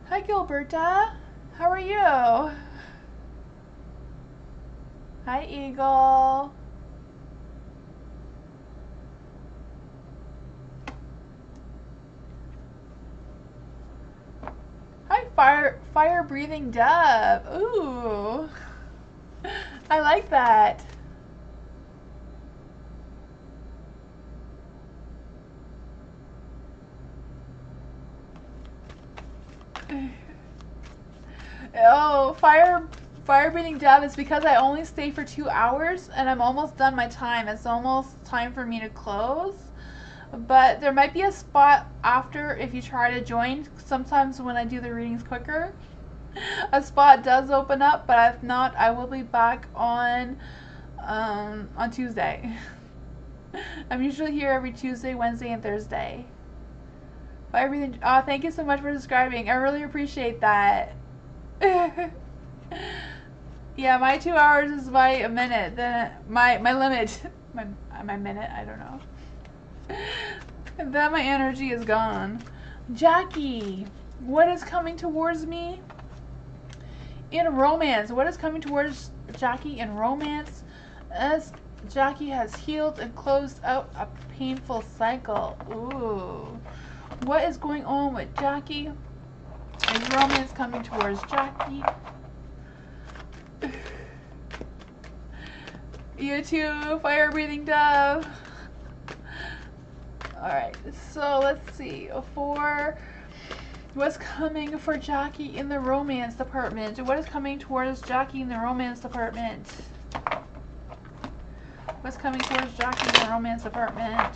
[SPEAKER 1] Hi, Gilberta. How are you? Hi, Eagle. Hi, fire-breathing dove. Ooh. I like that. Oh, fire-breathing dove is because I only stay for 2 hours and I'm almost done my time. It's almost time for me to close. But there might be a spot after if you try to join. Sometimes when I do the readings quicker, a spot does open up, but if not, I will be back on Tuesday. I'm usually here every Tuesday, Wednesday, and Thursday. Everything. Oh, thank you so much for subscribing. I really appreciate that. Yeah, my 2 hours is my minute. Then my limit. My minute. I don't know. And then my energy is gone. Jackie, what is coming towards me in romance? What is coming towards Jackie in romance as Jackie has healed and closed out a painful cycle? Ooh. What is going on with Jackie? Is romance coming towards Jackie? You too, fire-breathing dove. Alright, so let's see. For what's coming for Jackie in the romance department? What is coming towards Jackie in the romance department? What's coming towards Jackie in the romance department?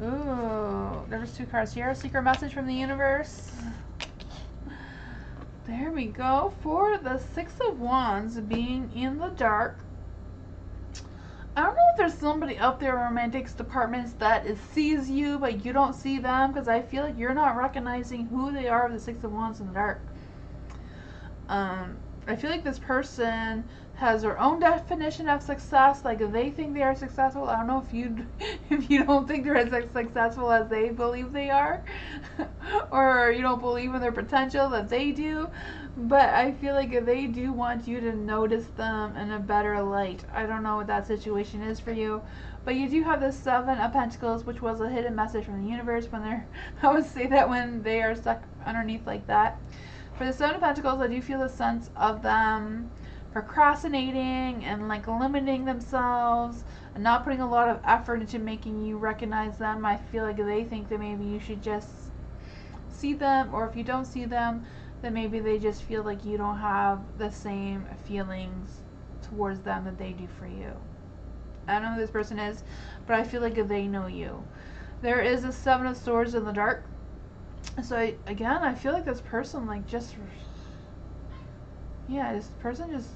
[SPEAKER 1] Ooh, there's 2 cards here. Secret message from the universe. There we go. For the 6 of Wands being in the dark. I don't know if there's somebody up there in romantics departments that sees you, but you don't see them, because I feel like you're not recognizing who they are with the 6 of Wands in the dark. I feel like this person has their own definition of success. Like they think they are successful. I don't know if you if you don't think they're as successful as they believe they are, or you don't believe in their potential that they do. But I feel like they do want you to notice them in a better light. I don't know what that situation is for you, but you do have the Seven of Pentacles, which was a hidden message from the universe when they're, I would say that when they are stuck underneath like that. For the Seven of Pentacles, I do feel the sense of them procrastinating and like limiting themselves and not putting a lot of effort into making you recognize them. I feel like they think that maybe you should just see them, or if you don't see them, then maybe they just feel like you don't have the same feelings towards them that they do for you. I don't know who this person is, but I feel like they know you. There is a Seven of Swords in the dark. So I feel like this person like just, yeah, this person just,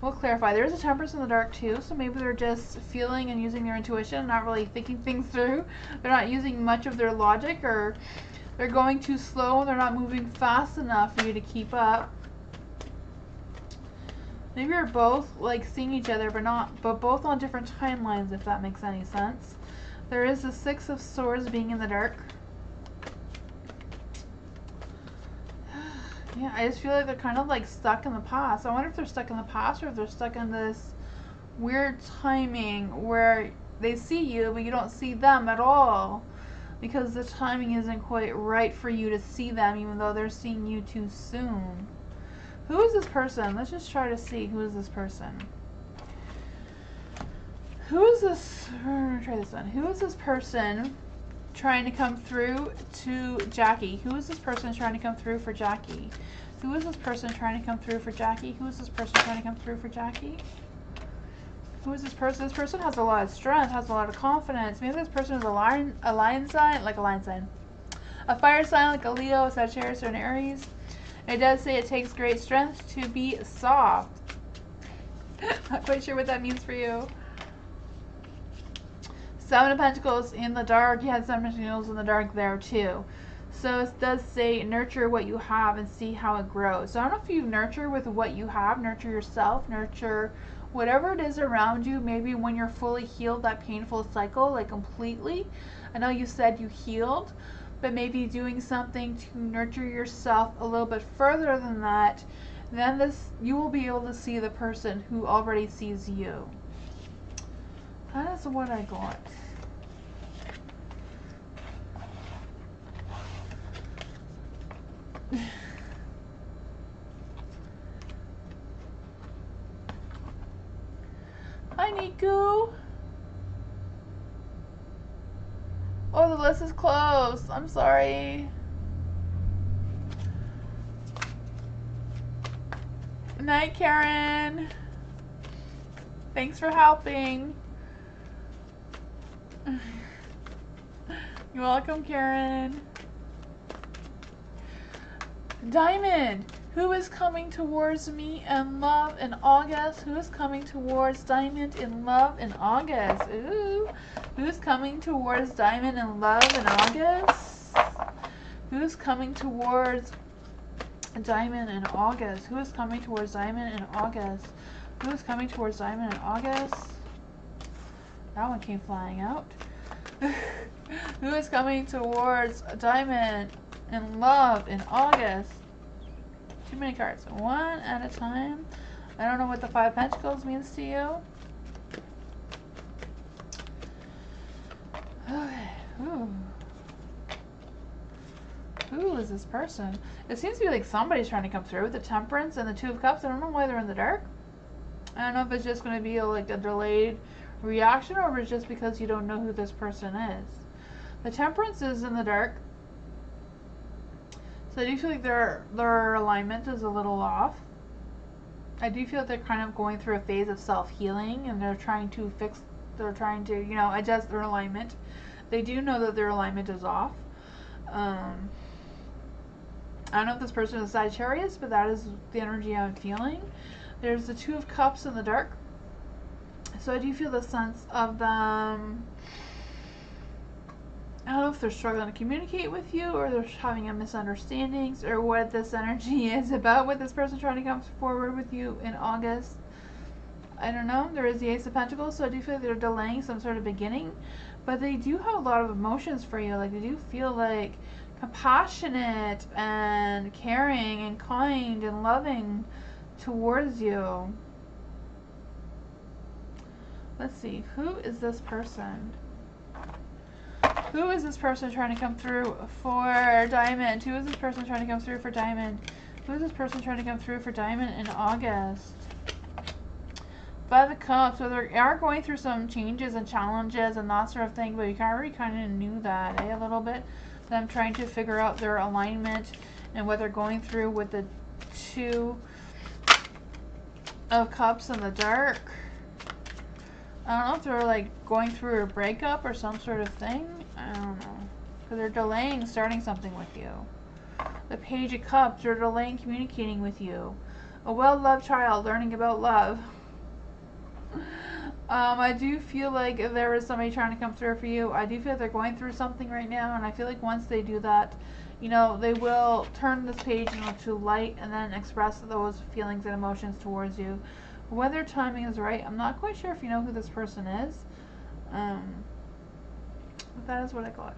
[SPEAKER 1] we'll clarify. There's a Temperance in the dark too, so maybe they're just feeling and using their intuition, not really thinking things through. They're not using much of their logic, or they're going too slow and they're not moving fast enough for you to keep up. Maybe you're both like seeing each other, but both on different timelines, if that makes any sense. There is the Six of Swords being in the dark. Yeah, I just feel like they're kind of like stuck in the past. I wonder if they're stuck in the past or if they're stuck in this weird timing where they see you, but you don't see them at all. Because the timing isn't quite right for you to see them, even though they're seeing you too soon. Who is this person? Let's just try to see who is this person. Who is this? Try this one. Who is this person trying to come through to Jackie? Who is this person trying to come through for Jackie? Who is this person trying to come through for Jackie? Who is this person trying to come through for Jackie? Who is this person? This person has a lot of strength, has a lot of confidence. Maybe this person is a lion sign, like a lion sign. A fire sign, like a Leo, a Sagittarius, or an Aries. It does say it takes great strength to be soft. Not quite sure what that means for you. Seven of Pentacles in the dark. You had Seven of Pentacles in the dark there too. So it does say nurture what you have and see how it grows. So I don't know if you nurture with what you have, nurture yourself, nurture whatever it is around you. Maybe when you're fully healed, that painful cycle, like completely. I know you said you healed, but maybe doing something to nurture yourself a little bit further than that, then you will be able to see the person who already sees you. That is what I got. Hi, Niku. Oh, the list is closed. I'm sorry. Good night, Karen. Thanks for helping. You're welcome, Karen. Diamond. Who is coming towards me in love in August? Who is coming towards Diamond in love in August? Ooh. Who's coming towards Diamond in love in August? Who's coming towards Diamond in August? Who is coming towards Diamond in August? Who is coming towards Diamond in August? That one came flying out. Who is coming towards Diamond in love in August? Too many cards. One at a time. I don't know what the Five of Pentacles means to you. Okay. Who is this person? It seems to be like somebody's trying to come through with the Temperance and the Two of Cups. I don't know why they're in the dark. I don't know if it's just going to be like a delayed reaction, or if it's just because you don't know who this person is. The Temperance is in the dark. So I do feel like their alignment is a little off. I do feel like they're kind of going through a phase of self-healing, and they're trying to you know, adjust their alignment. They do know that their alignment is off. I don't know if this person is Sagittarius, but that is the energy I'm feeling. There's the Two of Cups in the dark. So I do feel the sense of them I don't know if they're struggling to communicate with you, or they're having a misunderstandings, or what this energy is about with this person trying to come forward with you in August. I don't know. There is the Ace of Pentacles, so I do feel like they're delaying some sort of beginning, but they do have a lot of emotions for you. Like, they do feel like compassionate and caring and kind and loving towards you. Let's see. Who is this person? Who is this person trying to come through for Diamond? Who is this person trying to come through for Diamond? Who is this person trying to come through for Diamond in August? Five of Cups. So they are going through some changes and challenges and that sort of thing, but you already kind of knew that, a little bit. Them trying to figure out their alignment and what they're going through with the Two of Cups in the dark. I don't know if they're like going through a breakup or some sort of thing. I don't know. Because they're delaying starting something with you. The Page of Cups, they're delaying communicating with you. A well-loved child learning about love. I do feel like there is somebody trying to come through for you. I do feel like they're going through something right now, and I feel like once they do that, you know, they will turn this page into light and then express those feelings and emotions towards you. Whether timing is right, I'm not quite sure if you know who this person is. But that is what I got.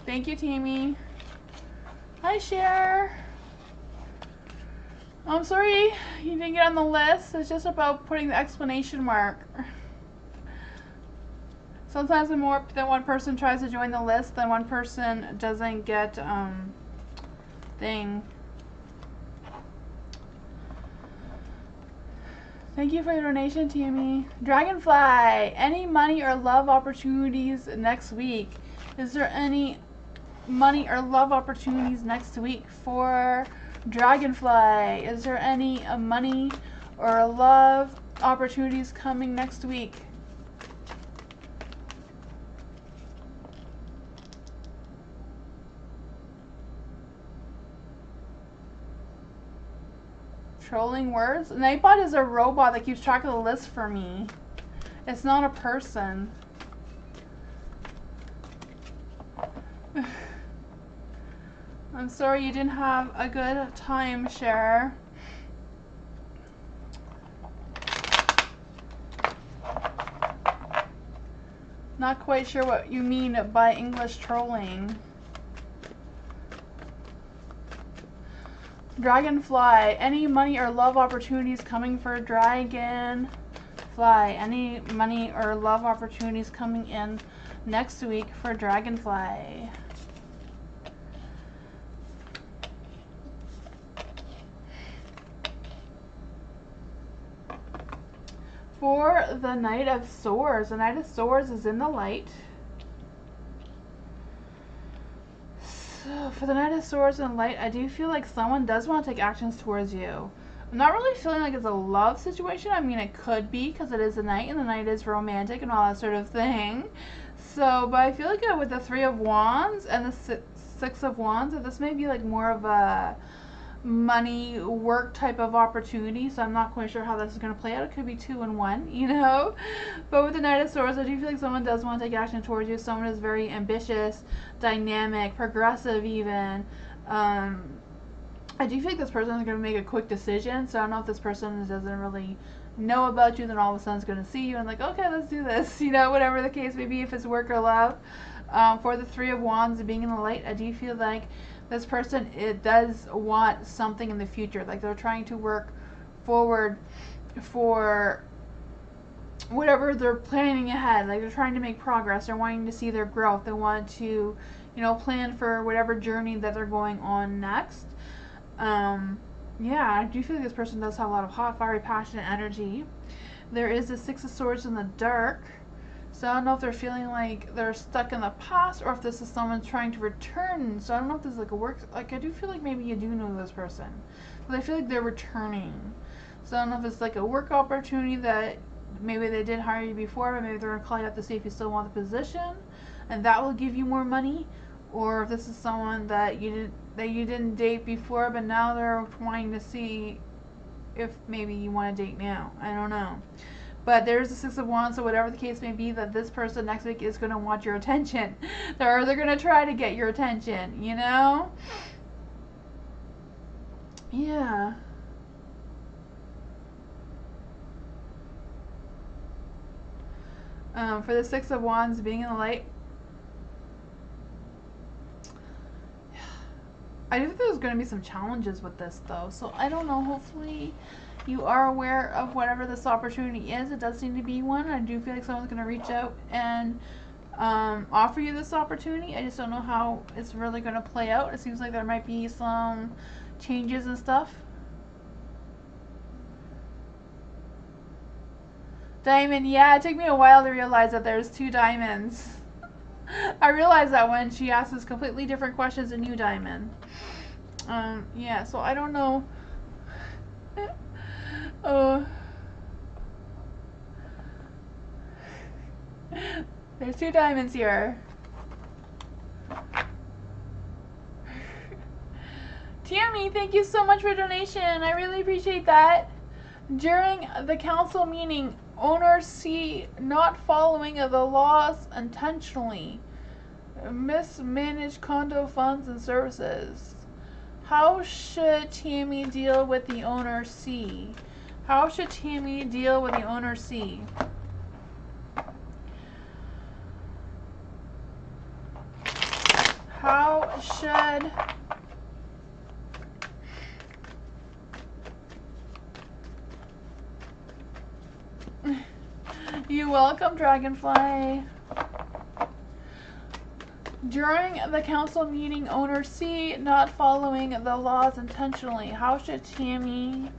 [SPEAKER 1] Thank you, Tammy. Hi, Cher. I'm sorry you didn't get on the list. It's just about putting the exclamation mark. Sometimes when more than one person tries to join the list, then one person doesn't get thing. Thank you for your donation, Tammy. Dragonfly, any money or love opportunities next week? Is there any money or love opportunities next week for Dragonfly? Is there any money or love opportunities coming next week? Trolling words? Nightbot is a robot that keeps track of the list for me. It's not a person. I'm sorry you didn't have a good time, Cher. Not quite sure what you mean by English trolling. Dragonfly, any money or love opportunities coming for Dragonfly? Any money or love opportunities coming in next week for Dragonfly? For the Knight of Swords, the Knight of Swords is in the light. So for the Knight of Swords in the light, I do feel like someone does want to take actions towards you. I'm not really feeling like it's a love situation. I mean, it could be because it is a knight and the knight is romantic and all that sort of thing. So, but I feel like with the Three of Wands and the Six of Wands, that this may be like more of a money work type of opportunity, so I'm not quite sure how this is going to play out. It could be 2 in 1, you know. But with the Knight of Swords, I do feel like someone does want to take action towards you. Someone is very ambitious, dynamic, progressive even. I do feel like this person is going to make a quick decision, so I don't know if this person doesn't really know about you, then all of a sudden is going to see you and like, okay, let's do this, you know, whatever the case may be, if it's work or love. For the Three of Wands being in the light, I do feel like this person, it does want something in the future. Like they're trying to work forward for whatever they're planning ahead. Like they're trying to make progress. They're wanting to see their growth. They want to, you know, plan for whatever journey that they're going on next. Yeah, I do feel like this person does have a lot of hot, fiery, passionate energy. There is the Six of Swords in the dark. So I don't know if they're feeling like they're stuck in the past or if this is someone trying to return. So I don't know if this is like a work, like I do feel like maybe you do know this person. But I feel like they're returning. So I don't know if it's like a work opportunity that maybe they did hire you before, but maybe they're going to call you up to see if you still want the position, and that will give you more money. Or if this is someone that you didn't date before, but now they're wanting to see if maybe you want to date now. I don't know. But there's the Six of Wands, so whatever the case may be, that this person next week is going to want your attention. They're going to try to get your attention, you know? Yeah. For the Six of Wands, being in the light, I do think there's going to be some challenges with this, though. So I don't know. Hopefully you are aware of whatever this opportunity is. It does seem to be one. I do feel like someone's going to reach out and offer you this opportunity. I just don't know how it's really going to play out. It seems like there might be some changes and stuff. Diamond, yeah, it took me a while to realize that there's 2 diamonds. I realized that when she asked us completely different questions than you, Diamond. Yeah, so I don't know. There's 2 diamonds here. Tammy, thank you so much for your donation. I really appreciate that. During the council meeting, owners see not following of the laws intentionally. Mismanaged condo funds and services. How should Tammy deal with the owner C? How should Tammy deal with the owner C? How should You're welcome, Dragonfly. During the council meeting, owner C not following the laws intentionally. How should Tammy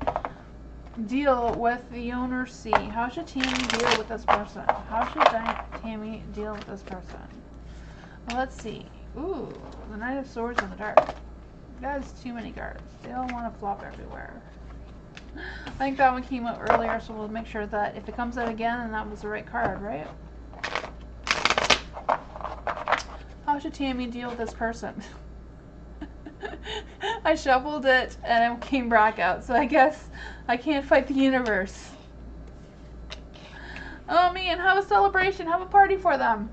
[SPEAKER 1] deal with the owner C? How should Tammy deal with this person? How should Tammy deal with this person? Well, let's see. Ooh, the Knight of Swords in the dark. That's too many cards. They all want to flop everywhere. I think that one came out earlier, so we'll make sure that if it comes out again, then that was the right card, right? How should Tammy deal with this person? I shuffled it and it came back out, so I guess I can't fight the universe. Oh man, have a celebration, have a party for them.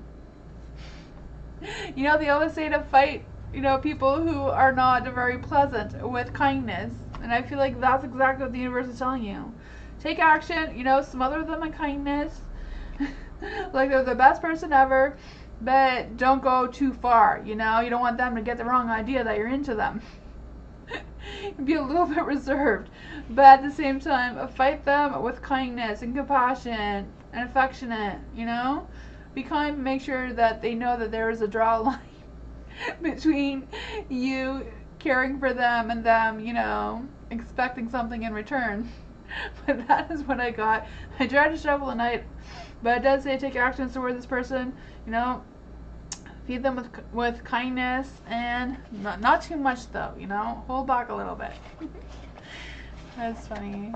[SPEAKER 1] You know, they always say to fight, you know, people who are not very pleasant with kindness. And I feel like that's exactly what the universe is telling you. Take action, you know, smother them in kindness. Like they're the best person ever. But don't go too far, you know? You don't want them to get the wrong idea that you're into them. Be a little bit reserved. But at the same time, fight them with kindness and compassion and affectionate, you know? Be kind, make sure that they know that there is a draw line between you caring for them and them, you know, expecting something in return. But that is what I got. I tried to shuffle the night, but it does say take actions toward this person, you know, feed them with kindness and not too much though, you know, hold back a little bit. That's funny.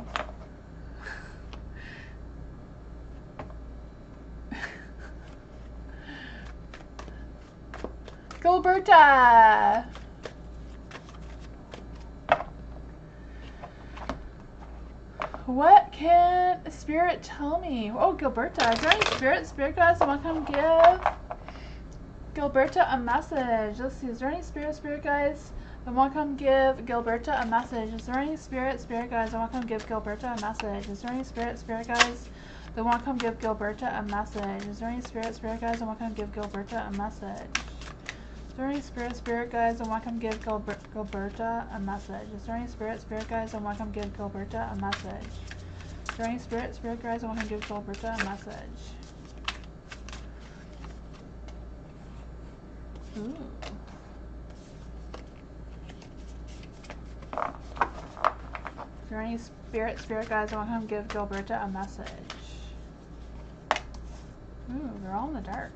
[SPEAKER 1] Gilberta! What can Spirit tell me? Oh, Gilberta, is there any Spirit guys that want to come give Gilberta a message? Let's see, is there any Spirit guys that want to come give Gilberta a message? Is there any Spirit guys that want to come give Gilberta a message? Is there any Spirit guys that want to come give Gilberta a message? Is there any Spirit guys that want to come give Gilberta a message? Is there any Spirit guys that want to come give Gilberta a message? Is there any Spirit guys that want to come give Gilberta a message? Is there any Spirit guys that want to give Gilberta a message? Ooh. Is there any Spirit guys that want to come give Gilberta a message? Ooh, they're all in the dark.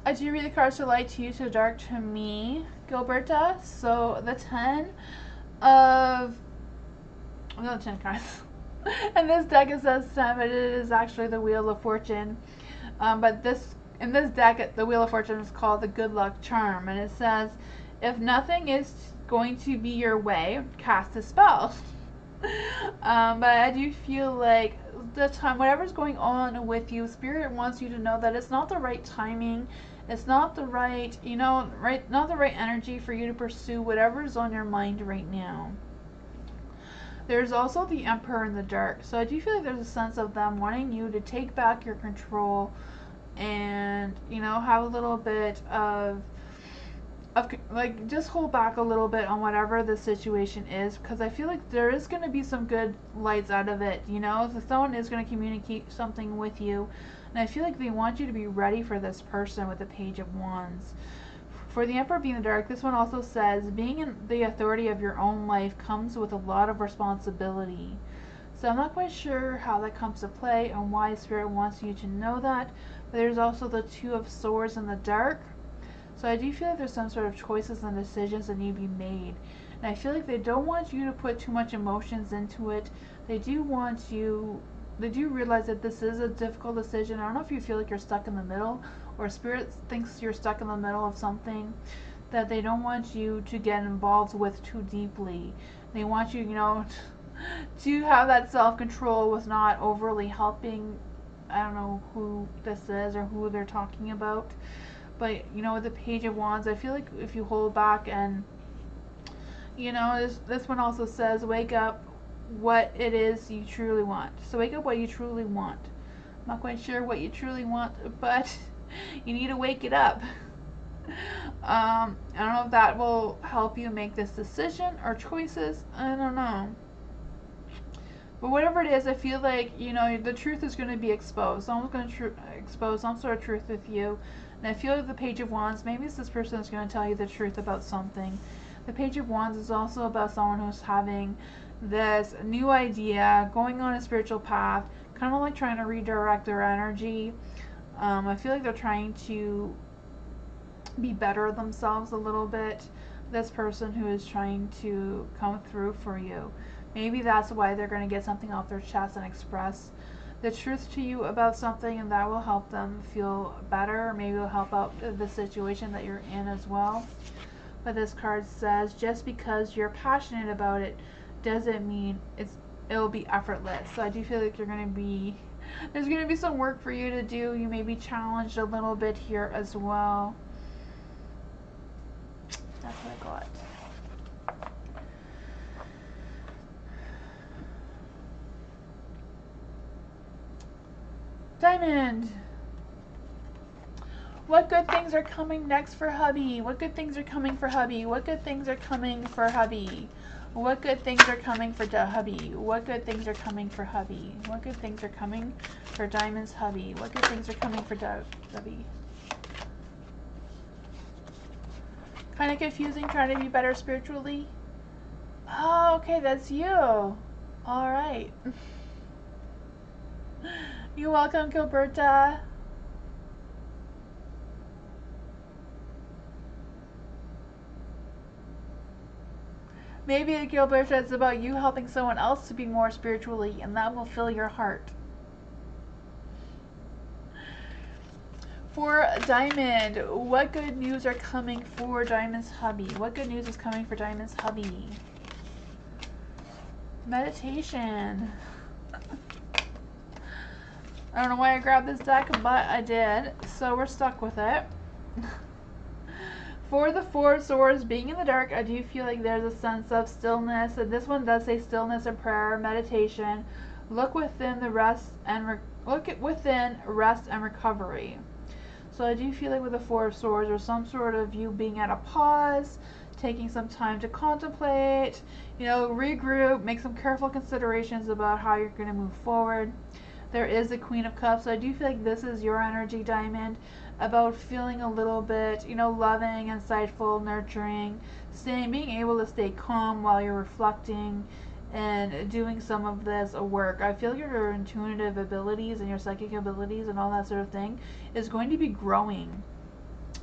[SPEAKER 1] I do read the cards to light to you, to dark to me, Gilberta. So the 10 of no 10 cards. And this deck it says 10, but it is actually the Wheel of Fortune. But in this deck, the Wheel of Fortune is called the Good Luck Charm, and it says, if nothing is going to be your way, cast a spell. But I do feel like the time, whatever's going on with you, Spirit wants you to know that it's not the right timing. It's not the right, not the right energy for you to pursue whatever's on your mind right now. There's also the Emperor in the dark. So I do feel like there's a sense of them wanting you to take back your control and, have a little bit of like, just hold back a little bit on whatever the situation is, because I feel like there is going to be some good lights out of it, so someone is going to communicate something with you, and I feel like they want you to be ready for this person with the Page of Wands. For the Emperor being in the dark, this one also says, being in the authority of your own life comes with a lot of responsibility. So I'm not quite sure how that comes to play and why Spirit wants you to know that, but there's also the Two of Swords in the dark. So I do feel like there's some sort of choices and decisions that need to be made. And I feel like they don't want you to put too much emotions into it. They do realize that this is a difficult decision. I don't know if you feel like you're stuck in the middle, or Spirit thinks you're stuck in the middle of something that they don't want you to get involved with too deeply. They want you, to have that self-control with not overly helping. I don't know who this is or who they're talking about. But, with the Page of Wands, I feel like if you hold back and, this one also says, wake up what it is you truly want. So wake up what you truly want. I'm not quite sure what you truly want, but you need to wake it up. I don't know if that will help you make this decision or choices. I don't know. But whatever it is, I feel like, the truth is going to be exposed. Someone's going to expose some sort of truth with you. And I feel like the Page of Wands, maybe it's this person that's going to tell you the truth about something. The Page of Wands is also about someone who's having this new idea, going on a spiritual path, kind of like trying to redirect their energy. I feel like they're trying to be better themselves a little bit. This person who is trying to come through for you. Maybe that's why they're going to get something off their chest and express the truth to you about something, and that will help them feel better, or maybe it'll help out the situation that you're in as well. But this card says, just because you're passionate about it doesn't mean it'll be effortless. So I do feel like there's going to be some work for you to do. You may be challenged a little bit here as well. That's what I got. Diamond. What good things are coming next for hubby? What good things are coming for hubby? What good things are coming for hubby? What good things are coming for hubby? What good things are coming for hubby? What good things are coming for Diamond's hubby? What good things are coming for hubby? Kind of confusing, trying to be better spiritually. Oh, okay, that's you. All right. You're welcome, Gilberta. Maybe, Gilberta, it's about you helping someone else to be more spiritually, and that will fill your heart. For Diamond, what good news are coming for Diamond's hubby? What good news is coming for Diamond's hubby? Meditation. I don't know why I grabbed this deck, but I did, so we're stuck with it. For the Four of Swords, being in the dark, I do feel like there's a sense of stillness, and this one does say stillness and prayer, meditation. Look within rest and recovery. So I do feel like with the Four of Swords, there's some sort of you being at a pause, taking some time to contemplate, regroup, make some careful considerations about how you're going to move forward. There is the Queen of Cups, so I do feel like this is your energy, Diamond, about feeling a little bit, loving, insightful, nurturing, being able to stay calm while you're reflecting and doing some of this work. I feel your intuitive abilities and your psychic abilities and all that sort of thing is going to be growing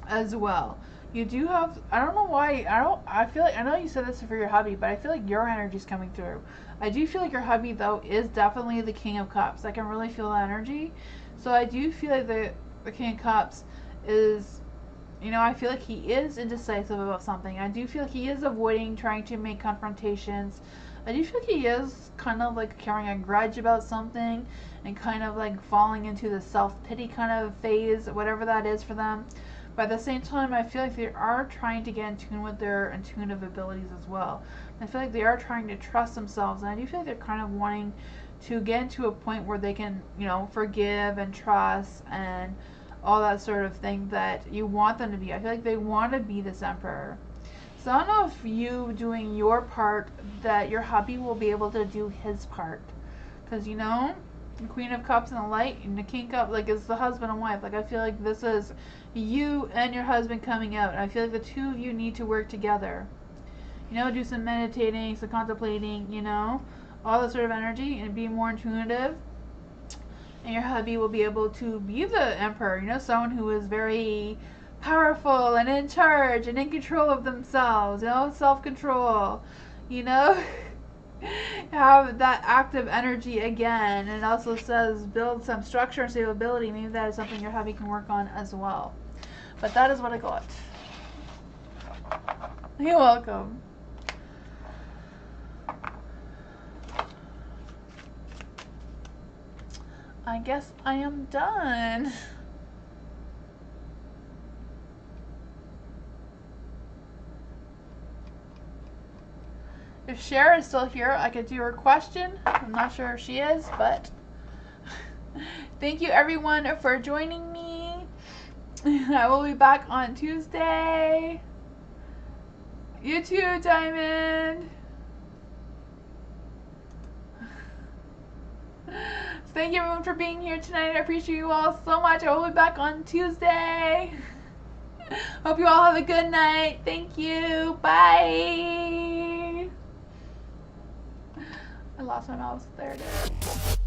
[SPEAKER 1] as well. You do have, I don't know why, I feel like, I know you said this for your hubby, but I feel like your energy's coming through. I do feel like your hubby, though, is definitely the King of Cups. I can really feel that energy. So I do feel like the King of Cups is, you know, I feel like he is indecisive about something. I do feel like he is avoiding trying to make confrontations. I do feel like he is kind of like carrying a grudge about something and kind of like falling into the self-pity kind of phase, whatever that is for them. But at the same time, I feel like they are trying to get in tune with their intuitive abilities as well. I feel like they are trying to trust themselves, and I do feel like they're kind of wanting to get into a point where they can, you know, forgive and trust and all that sort of thing that you want them to be. I feel like they want to be this emperor. So I don't know if you doing your part that your hubby will be able to do his part. Because, you know, the Queen of Cups and the Light and the King Cup, like, is the husband and wife. Like, I feel like this is you and your husband coming out. I feel like the two of you need to work together. You know, do some meditating, some contemplating, you know, all that sort of energy and be more intuitive. And your hubby will be able to be the emperor, you know, someone who is very powerful and in charge and in control of themselves, you know, self-control, you know. Have that active energy again. And it also says build some structure and stability. Maybe that is something your hubby can work on as well. But that is what I got. You're welcome. I guess I am done. If Cher is still here, I could do her question. I'm not sure if she is, but thank you everyone for joining me. I will be back on Tuesday. You too, Diamond. Thank you everyone for being here tonight. I appreciate you all so much. I will be back on Tuesday. Hope you all have a good night. Thank you. Bye. I lost my mouse. There it is.